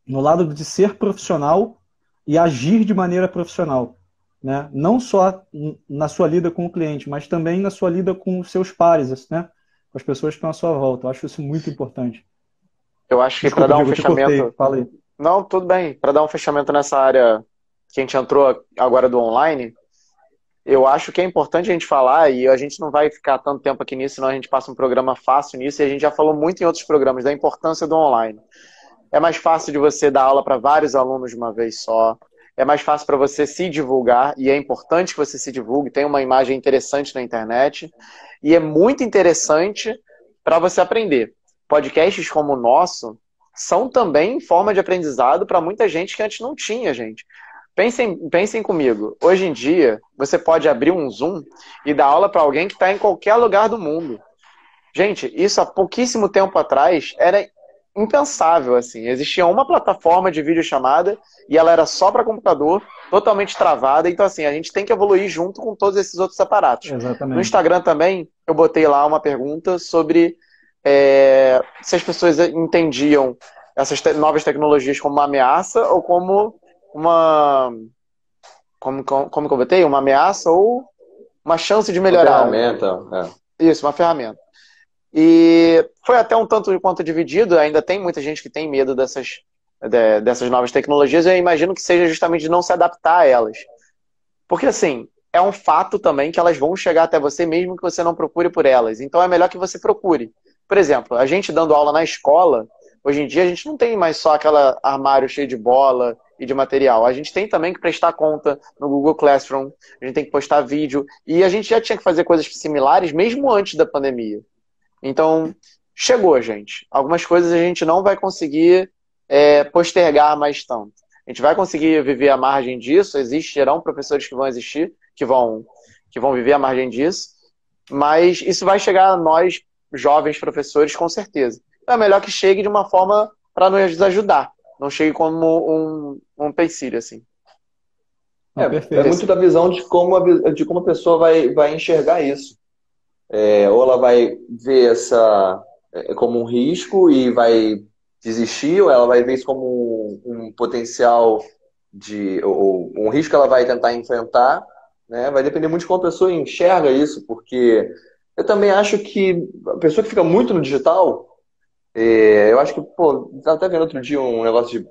Speaker 1: no lado de ser profissional e agir de maneira profissional, né? Não só na sua lida com o cliente, mas também na sua lida com os seus pares, né? Com as pessoas que estão à sua volta. Eu acho isso muito importante.
Speaker 2: Eu acho que para
Speaker 1: Desculpa,
Speaker 2: dar um
Speaker 1: Diego, eu te cortei.
Speaker 2: fechamento...
Speaker 1: Fala aí.
Speaker 2: Não, tudo bem. Para dar um fechamento nessa área que a gente entrou agora do online, eu acho que é importante a gente falar, e a gente não vai ficar tanto tempo aqui nisso, senão a gente passa um programa fácil nisso, e a gente já falou muito em outros programas da importância do online. É mais fácil de você dar aula para vários alunos de uma vez só. É mais fácil para você se divulgar, e é importante que você se divulgue, tem uma imagem interessante na internet, e é muito interessante para você aprender. Podcasts como o nosso são também forma de aprendizado para muita gente que antes não tinha, gente. Pensem comigo. Hoje em dia, você pode abrir um Zoom e dar aula para alguém que está em qualquer lugar do mundo. Gente, isso há pouquíssimo tempo atrás era impensável, assim. Existia uma plataforma de videochamada e ela era só para computador, totalmente travada. Então, assim, a gente tem que evoluir junto com todos esses outros aparatos.
Speaker 1: Exatamente.
Speaker 2: No Instagram também, eu botei lá uma pergunta sobre se as pessoas entendiam essas novas tecnologias como uma ameaça ou como uma... Como que eu botei? Uma ameaça ou uma chance de melhorar.
Speaker 3: Uma ferramenta.
Speaker 2: Isso, uma ferramenta. E foi até um tanto quanto dividido, ainda tem muita gente que tem medo dessas novas tecnologias, e eu imagino que seja justamente de não se adaptar a elas. Porque, assim, é um fato também que elas vão chegar até você mesmo que você não procure por elas. Então é melhor que você procure. Por exemplo, a gente dando aula na escola, Hoje em dia a gente não tem mais só aquela armário cheio de bola e de material. A gente tem também que prestar conta no Google Classroom, a gente tem que postar vídeo, e a gente já tinha que fazer coisas similares mesmo antes da pandemia. Então, chegou, gente. Algumas coisas a gente não vai conseguir postergar mais tanto. A gente vai conseguir viver à margem disso, existirão professores que vão existir, que vão viver à margem disso, mas isso vai chegar a nós, jovens professores, com certeza. Então, é melhor que chegue de uma forma para nos ajudar, não chegue como um empecilho, assim.
Speaker 3: É muito da visão de como a pessoa vai enxergar isso. Ou ela vai ver como um risco e vai desistir, ou ela vai ver isso como um potencial ou um risco que ela vai tentar enfrentar, né? Vai depender muito de como a pessoa enxerga isso, porque eu também acho que a pessoa que fica muito no digital, eu acho que, pô, estava até vendo outro dia um negócio de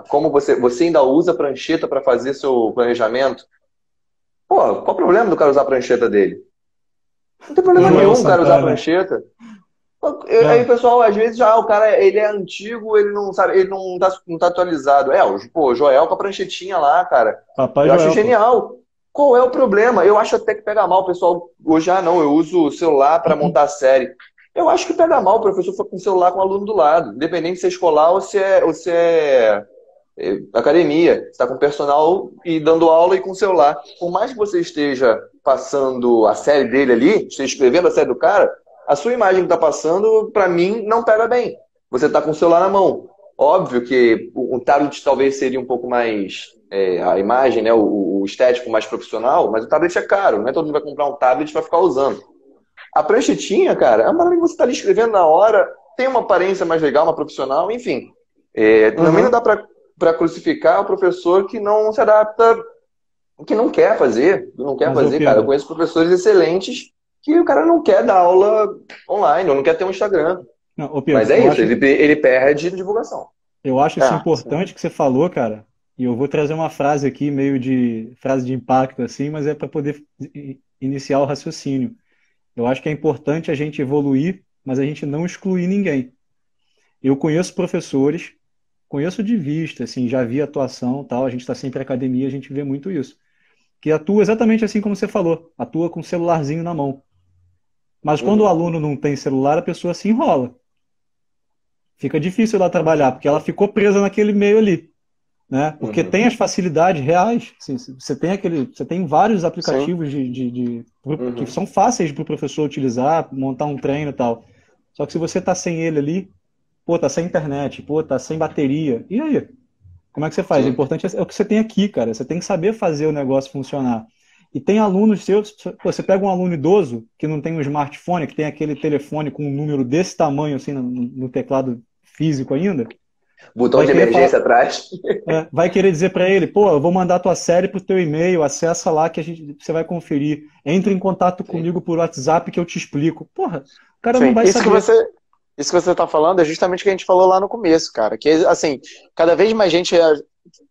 Speaker 3: como você ainda usa prancheta para fazer seu planejamento. Pô, qual o problema do cara usar a prancheta dele? Não tem problema nenhum o cara usar a prancheta. Aí o pessoal, às vezes, o cara ele é antigo, ele não sabe, ele não tá atualizado. O Joel com a pranchetinha lá, cara.
Speaker 1: Papai
Speaker 3: eu
Speaker 1: Joel,
Speaker 3: acho genial. Qual é o problema? Eu acho até que pega mal o pessoal. Hoje, não, eu uso o celular para montar a série. Eu acho que pega mal o professor for com o celular com o aluno do lado, independente se é escolar ou se é academia. Você está com personal e dando aula e com o celular. Por mais que você esteja passando a série dele ali, esteja escrevendo a série do cara, a sua imagem que está passando, para mim, não pega bem. Você está com o celular na mão. Óbvio que o tablet talvez seria um pouco mais a imagem, né, o estético mais profissional, mas o tablet é caro, não é todo mundo vai comprar um tablet para ficar usando. A pranchetinha, cara, é uma maneira que você está ali escrevendo na hora, tem uma aparência mais legal, uma profissional, enfim. Também não dá para crucificar o professor que não se adapta, que não quer fazer, cara. Eu conheço professores excelentes que o cara não quer dar aula online, ou não quer ter um Instagram.
Speaker 1: Não, Pedro,
Speaker 3: mas isso, ele perde divulgação.
Speaker 1: Eu acho isso importante que você falou, cara, e eu vou trazer uma frase aqui, meio de frase de impacto, assim, mas é para poder iniciar o raciocínio. Eu acho que é importante a gente evoluir, mas a gente não excluir ninguém. Eu conheço professores, conheço de vista, assim, já vi atuação, tal, a gente está sempre em academia, a gente vê muito isso, que atua exatamente assim como você falou, atua com o celularzinho na mão. Mas quando o aluno não tem celular, a pessoa se enrola. Fica difícil ela trabalhar, porque ela ficou presa naquele meio ali, né? Porque tem as facilidades reais. Assim, você tem vários aplicativos que são fáceis para o professor utilizar, montar um treino e tal. Só que se você tá sem ele ali, tá sem internet, tá sem bateria, e aí? Como é que você faz? O importante é o que você tem aqui, cara. Você tem que saber fazer o negócio funcionar. E tem alunos seus, você pega um aluno idoso que não tem um smartphone, que tem aquele telefone com um número desse tamanho assim no teclado físico ainda.
Speaker 3: Botão de emergência atrás.
Speaker 1: Vai querer dizer para ele, eu vou mandar tua série pro teu e-mail, acessa lá que você vai conferir. Entre em contato comigo por WhatsApp que eu te explico. Porra, o cara não vai saber.
Speaker 2: Isso que você está falando é justamente o que a gente falou lá no começo, cara. Que, assim, cada vez mais gente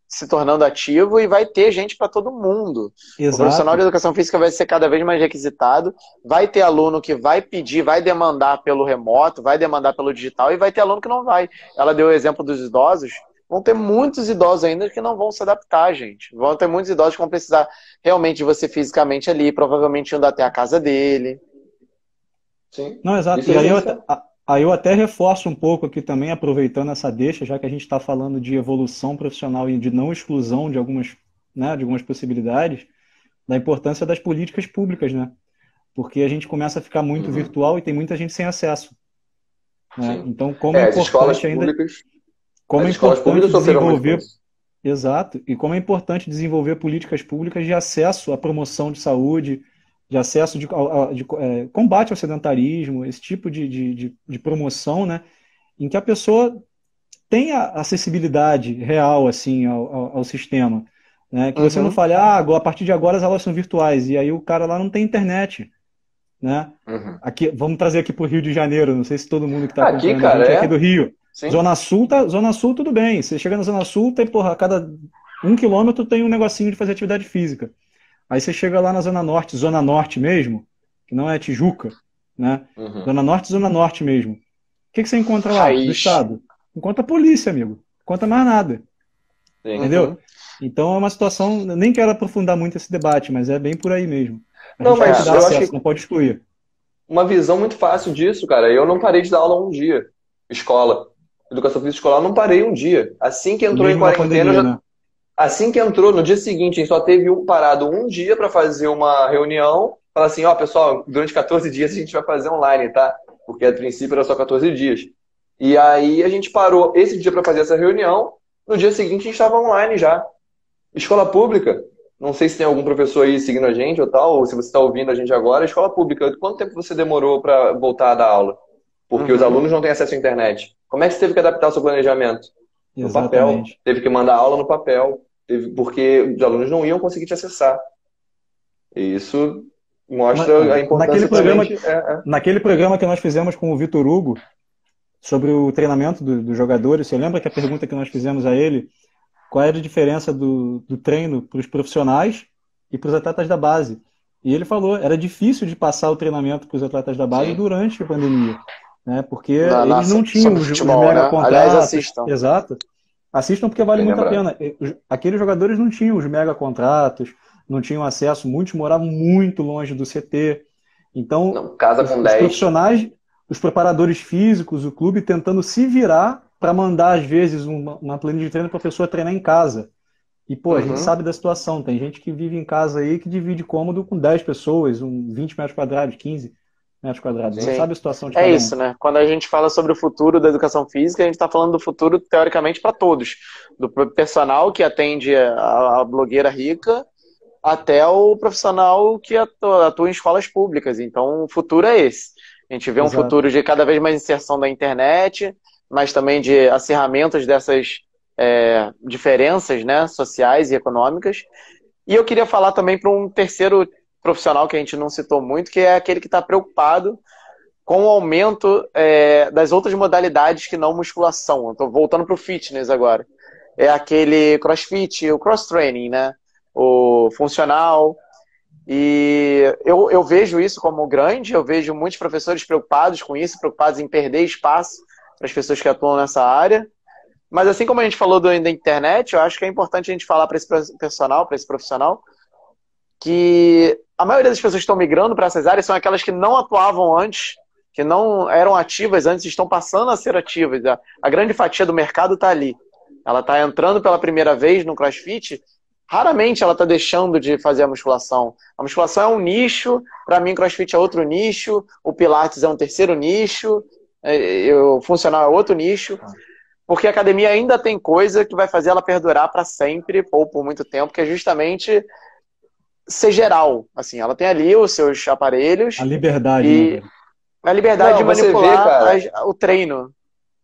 Speaker 2: se tornando ativo e vai ter gente para todo mundo.
Speaker 1: Exato.
Speaker 2: O profissional de educação física vai ser cada vez mais requisitado, vai ter aluno que vai pedir, vai demandar pelo remoto, vai demandar pelo digital e vai ter aluno que não vai. Ela deu o exemplo dos idosos, vão ter muitos idosos ainda que não vão se adaptar, gente. Vão ter muitos idosos que vão precisar realmente de você fisicamente ali, provavelmente indo até a casa dele.
Speaker 3: Sim.
Speaker 1: Não, exato. E aí eu até reforço um pouco aqui também, aproveitando essa deixa, já que a gente está falando de evolução profissional e de não exclusão de algumas possibilidades, da importância das políticas públicas, né? Porque a gente começa a ficar muito virtual e tem muita gente sem acesso. Né? Então, como é importante ainda... Como é importante desenvolver... Exato. E como é importante desenvolver políticas públicas de acesso à promoção de saúde, de acesso de combate ao sedentarismo, esse tipo de promoção, né, em que a pessoa tenha acessibilidade real assim, ao sistema. Né, que você não fale, a partir de agora as aulas são virtuais, e aí o cara lá não tem internet. Né? Aqui, vamos trazer aqui para o Rio de Janeiro, não sei se todo mundo que está acompanhando a gente é aqui do Rio. Sim. Zona Sul tudo bem, você chega na Zona Sul, tem, a cada 1 quilômetro tem um negocinho de fazer atividade física. Aí você chega lá na Zona Norte mesmo, que não é Tijuca, né? Zona Norte mesmo. O que você encontra lá do estado? não conta a polícia, amigo. Não conta mais nada.
Speaker 3: Sim.
Speaker 1: Entendeu? Então é uma situação, nem quero aprofundar muito esse debate, mas é bem por aí mesmo. A
Speaker 3: Não,
Speaker 1: gente tem
Speaker 3: mas
Speaker 1: que dar
Speaker 3: eu acho
Speaker 1: acesso,
Speaker 3: que
Speaker 1: não pode excluir.
Speaker 3: uma visão muito fácil disso, cara. Eu não parei de dar aula um dia. Escola. Educação física escolar, eu não parei um dia. Assim que entrou em
Speaker 1: Mesmo na
Speaker 3: quarentena,
Speaker 1: pandemia, né?
Speaker 3: assim que entrou, no dia seguinte, a gente só teve parado um dia para fazer uma reunião. Falar assim, ó, pessoal, durante 14 dias a gente vai fazer online, tá? Porque a princípio era só 14 dias. E aí a gente parou esse dia para fazer essa reunião. No dia seguinte a gente estava online já. Escola pública. Não sei se tem algum professor aí seguindo a gente ou tal, ou se você está ouvindo a gente agora. Escola pública, quanto tempo você demorou para voltar a dar aula? Porque os alunos não têm acesso à internet. Como é que você teve que adaptar o seu planejamento? No papel.
Speaker 1: Exatamente.
Speaker 3: Teve que mandar aula no papel. Porque os alunos não iam conseguir te acessar. E isso mostra a importância
Speaker 1: Naquele programa que nós fizemos com o Vitor Hugo sobre o treinamento dos jogadores, você lembra que a pergunta que nós fizemos a ele, qual era a diferença do treino para os profissionais e para os atletas da base? E ele falou, era difícil de passar o treinamento para os atletas da base durante a pandemia, né? Porque eles não tinham os mega contratos.
Speaker 2: Aliás, assistam.
Speaker 1: Exato. Assistam porque vale muito a pena. Aqueles jogadores não tinham os mega contratos, não tinham acesso, muitos moravam muito longe do CT. Então,
Speaker 3: casa com 10.
Speaker 1: Os profissionais, os preparadores físicos, o clube tentando se virar para mandar, às vezes, uma planilha de treino para a pessoa treinar em casa. E, pô, a gente sabe da situação. Tem gente que vive em casa aí que divide cômodo com 10 pessoas, 20 metros quadrados, 15 metros quadrados. A gente sabe a situação de cada um.
Speaker 2: É isso, né? Quando a gente fala sobre o futuro da educação física, a gente está falando do futuro, teoricamente, para todos. Do personal que atende a blogueira rica até o profissional que atua em escolas públicas. Então, o futuro é esse. A gente vê um futuro de cada vez mais inserção da internet, mas também de acirramentos dessas diferenças, né, sociais e econômicas. E eu queria falar também para um terceiro profissional que a gente não citou muito, que é aquele que está preocupado com o aumento das outras modalidades que não musculação. Estou voltando para o fitness agora. É aquele crossfit, o cross-training, né? O funcional. E eu vejo isso como grande, eu vejo muitos professores preocupados com isso, preocupados em perder espaço para as pessoas que atuam nessa área. Mas assim como a gente falou da internet, eu acho que é importante a gente falar para esse profissional, que a maioria das pessoas que estão migrando para essas áreas são aquelas que não atuavam antes, que não eram ativas antes, estão passando a ser ativas. A grande fatia do mercado está ali. Ela está entrando pela primeira vez no CrossFit, raramente ela está deixando de fazer a musculação. A musculação é um nicho, para mim CrossFit é outro nicho, o Pilates é um terceiro nicho, o funcional é outro nicho, porque a academia ainda tem coisa que vai fazer ela perdurar para sempre, ou por muito tempo, que é justamente ser geral. Assim, ela tem ali os seus aparelhos.
Speaker 1: A liberdade.
Speaker 2: A liberdade de manipular o treino.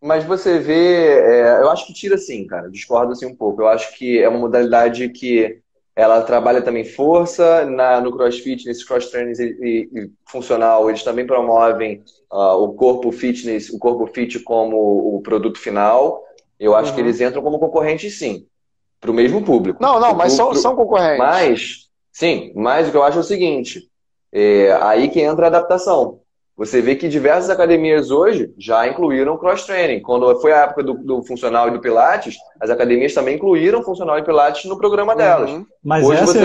Speaker 3: Mas você vê, eu acho que tira sim, cara, discordo assim um pouco. Eu acho que é uma modalidade que ela trabalha também força, no CrossFit, nesses cross-trainings e funcional, eles também promovem o corpo fitness, o corpo fit como o produto final. Eu acho que eles entram como concorrentes sim, para o mesmo público.
Speaker 2: Não, mas são concorrentes.
Speaker 3: Mas o que eu acho é o seguinte, aí que entra a adaptação. Você vê que diversas academias hoje já incluíram cross-training. Quando foi a época do funcional e do Pilates, as academias também incluíram funcional e Pilates no programa delas.
Speaker 1: Mas
Speaker 3: hoje
Speaker 1: essa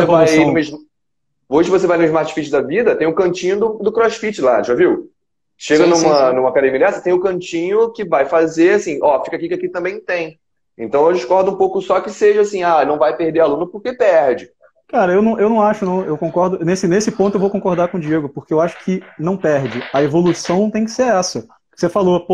Speaker 3: hoje você vai no Smart Fit da vida, tem o cantinho do CrossFit lá, já viu? Chega numa academia dessa, tem o cantinho que vai fazer assim, fica aqui que aqui também tem. Então eu discordo um pouco só que seja assim, não vai perder aluno porque perde.
Speaker 1: Cara, eu não acho, não. Eu concordo. Nesse ponto eu vou concordar com o Diego, porque eu acho que não perde. A evolução tem que ser essa. Você falou,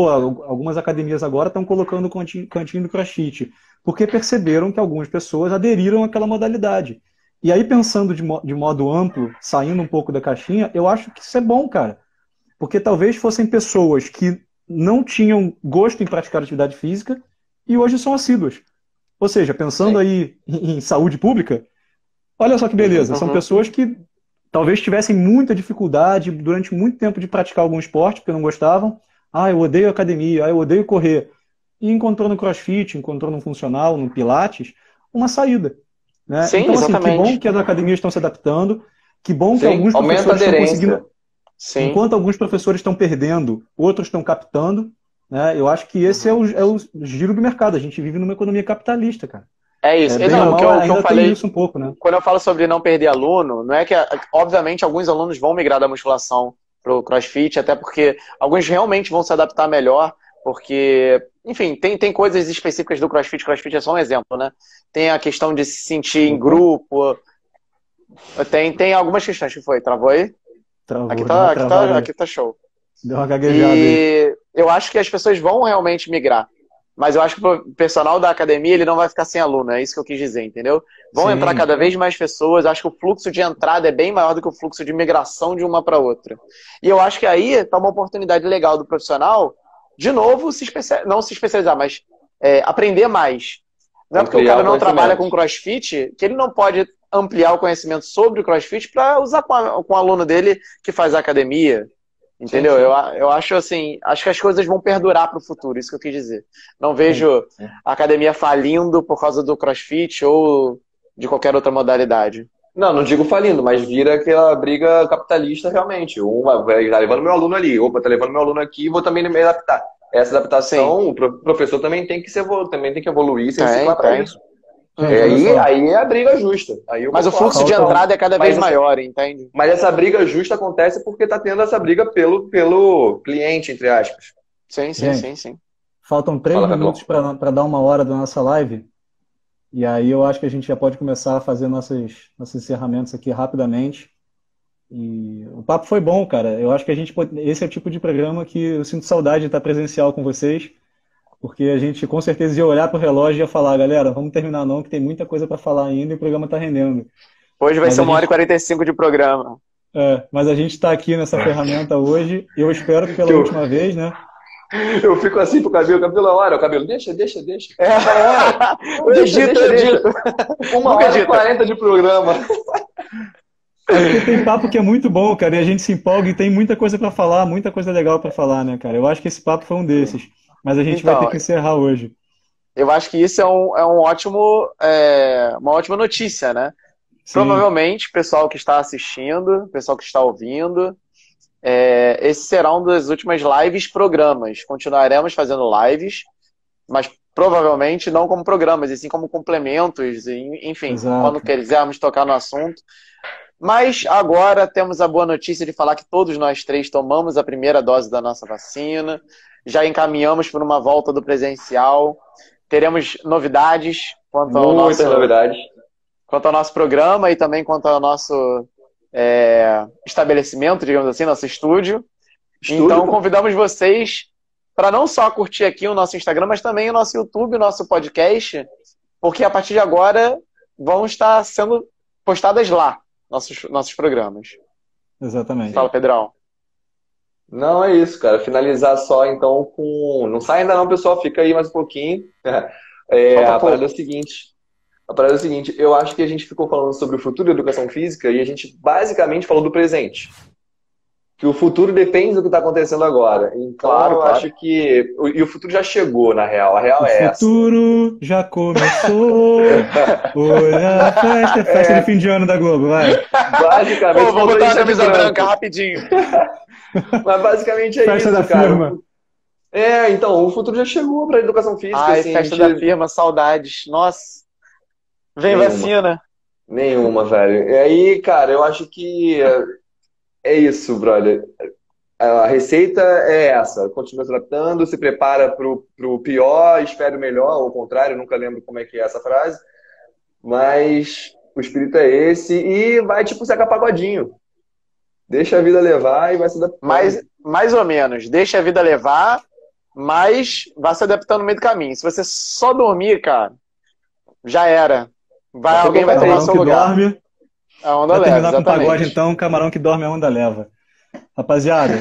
Speaker 1: algumas academias agora estão colocando o cantinho do CrossFit, porque perceberam que algumas pessoas aderiram àquela modalidade. E aí, pensando de modo amplo, saindo um pouco da caixinha, eu acho que isso é bom, cara. Porque talvez fossem pessoas que não tinham gosto em praticar atividade física e hoje são assíduas. Ou seja, pensando aí em saúde pública, olha só que beleza, são pessoas que talvez tivessem muita dificuldade durante muito tempo de praticar algum esporte, porque não gostavam. Eu odeio academia, eu odeio correr. E encontrou no CrossFit, encontrou no funcional, no Pilates, uma saída. Né?
Speaker 2: Sim,
Speaker 1: então, assim,
Speaker 2: exatamente.
Speaker 1: que bom que as academias estão se adaptando, que bom que
Speaker 3: Sim,
Speaker 1: alguns
Speaker 3: aumenta
Speaker 1: professores
Speaker 3: a
Speaker 1: estão
Speaker 3: aderência.
Speaker 1: conseguindo... Enquanto alguns professores estão perdendo, outros estão captando, né? Eu acho que esse é o giro do mercado. A gente vive numa economia capitalista, cara.
Speaker 2: É isso.
Speaker 1: Bem
Speaker 2: Não,
Speaker 1: ou
Speaker 2: o que
Speaker 1: mal,
Speaker 2: eu
Speaker 1: ainda
Speaker 2: falei,
Speaker 1: tem isso um pouco, né?
Speaker 2: quando eu falo sobre não perder aluno, não é que, obviamente, alguns alunos vão migrar da musculação pro CrossFit, até porque alguns realmente vão se adaptar melhor, porque, enfim, tem coisas específicas do CrossFit. CrossFit é só um exemplo, né? Tem a questão de se sentir em grupo, tem algumas questões que foi. Travou aí?
Speaker 1: Travou,
Speaker 2: Aqui
Speaker 1: deu uma travada aí.
Speaker 2: aqui tá show.
Speaker 1: Deu uma gaguejada aí.
Speaker 2: E eu acho que as pessoas vão realmente migrar. Mas eu acho que o personal da academia ele não vai ficar sem aluno, é isso que eu quis dizer, entendeu? Vão
Speaker 1: Sim.
Speaker 2: entrar cada vez mais pessoas, acho que o fluxo de entrada é bem maior do que o fluxo de migração de uma para outra. E eu acho que aí está uma oportunidade legal do profissional, de novo, não se especializar, mas aprender mais. Não é porque o cara não trabalha com CrossFit que ele não pode ampliar o conhecimento sobre o CrossFit para usar com o aluno dele que faz a academia. Entendeu?
Speaker 3: Sim.
Speaker 2: Eu acho assim, acho que as coisas vão perdurar para o futuro, isso que eu quis dizer. Não vejo a academia falindo por causa do CrossFit ou de qualquer outra modalidade.
Speaker 3: Não digo falindo, mas vira aquela briga capitalista realmente. Uma vai tá levando meu aluno ali, opa, tá levando meu aluno aqui, vou também me adaptar. Essa adaptação, o professor também tem que evoluir, se reciclar para isso. Aí é a briga justa.
Speaker 2: Mas o fluxo de entrada é cada vez maior, entende?
Speaker 3: Mas essa briga justa acontece porque tá tendo essa briga pelo cliente, entre aspas.
Speaker 2: Sim.
Speaker 1: Faltam 3 minutos para dar 1 hora da nossa live. E aí eu acho que a gente já pode começar a fazer nossos encerramentos aqui rapidamente. E o papo foi bom, cara. Eu acho que esse é o tipo de programa que eu sinto saudade de estar presencial com vocês. Porque a gente com certeza ia olhar pro relógio e ia falar, galera, vamos terminar não, que tem muita coisa para falar ainda e o programa tá rendendo.
Speaker 2: Hoje vai ser 1h45 de programa.
Speaker 1: Mas a gente tá aqui nessa ferramenta hoje. Eu espero que pela última vez, né?
Speaker 3: Eu fico assim pro cabelo, olha, o cabelo, deixa. Deixa.
Speaker 2: Edita.
Speaker 3: 1h40 de programa.
Speaker 1: Porque tem papo que é muito bom, cara, e a gente se empolga e tem muita coisa para falar, muita coisa legal para falar, né, cara? Eu acho que esse papo foi um desses. Mas a gente vai ter que encerrar hoje.
Speaker 2: Eu acho que isso é uma ótima notícia, né? Sim. Provavelmente, o pessoal que está assistindo, o pessoal que está ouvindo, esse será um das últimas programas. Continuaremos fazendo lives, mas provavelmente não como programas, e sim como complementos, enfim, quando quisermos tocar no assunto. Mas agora temos a boa notícia de falar que todos nós 3 tomamos a primeira dose da nossa vacina. Já encaminhamos por uma volta do presencial. Teremos novidades quanto ao nosso programa e também quanto ao nosso estabelecimento, digamos assim, nosso estúdio. Então convidamos vocês para não só curtir aqui o nosso Instagram, mas também o nosso YouTube, o nosso podcast, porque a partir de agora vão estar sendo postadas lá nossos programas.
Speaker 1: Exatamente.
Speaker 2: Fala, Pedrão.
Speaker 3: Não, é isso, cara. Finalizar só, então, com... Não sai ainda não, pessoal. Fica aí mais um pouquinho. A parada é o seguinte. Eu acho que a gente ficou falando sobre o futuro da educação física e a gente basicamente falou do presente. Que o futuro depende do que está acontecendo agora. Então, eu acho que... E o futuro já chegou, na real. A real é essa.
Speaker 1: O futuro já começou. Olha a festa de fim de ano da Globo, vai.
Speaker 3: Basicamente...
Speaker 2: Vou botar a camisa branca rapidinho.
Speaker 3: Mas basicamente é
Speaker 1: festa
Speaker 3: isso,
Speaker 1: da
Speaker 3: cara.
Speaker 1: Firma.
Speaker 3: Então, o futuro já chegou para a educação física. Assim,
Speaker 2: festa da firma, saudades. Nossa. Vem vacina.
Speaker 3: Nenhuma, velho. E aí, cara, eu acho que é isso, brother. A receita é essa. Continua se adaptando, se prepara pro pior, espere o melhor, ou o contrário, nunca lembro como é que é essa frase. Mas o espírito é esse e vai, tipo, secar pagodinho. Deixa a vida levar e vai se adaptando.
Speaker 2: Mais ou menos. Deixa a vida levar, mas vai se adaptando no meio do caminho. Se você só dormir, cara, já era. Alguém vai tomar seu lugar.
Speaker 1: Dorme,
Speaker 2: a onda
Speaker 1: vai
Speaker 2: leva,
Speaker 1: terminar
Speaker 2: exatamente.
Speaker 1: com pagode, então, camarão que dorme, a onda leva. Rapaziada,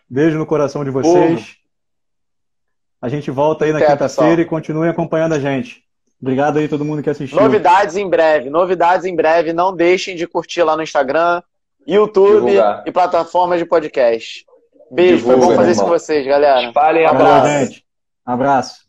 Speaker 1: beijo no coração de vocês. A gente volta aí na quinta-feira e continuem acompanhando a gente. Obrigado aí a todo mundo que assistiu.
Speaker 2: Novidades em breve. Não deixem de curtir lá no Instagram, YouTube e plataformas de podcast. Beijo, foi bom fazer isso com vocês, galera.
Speaker 3: Espalhem
Speaker 1: abraço. Abraço.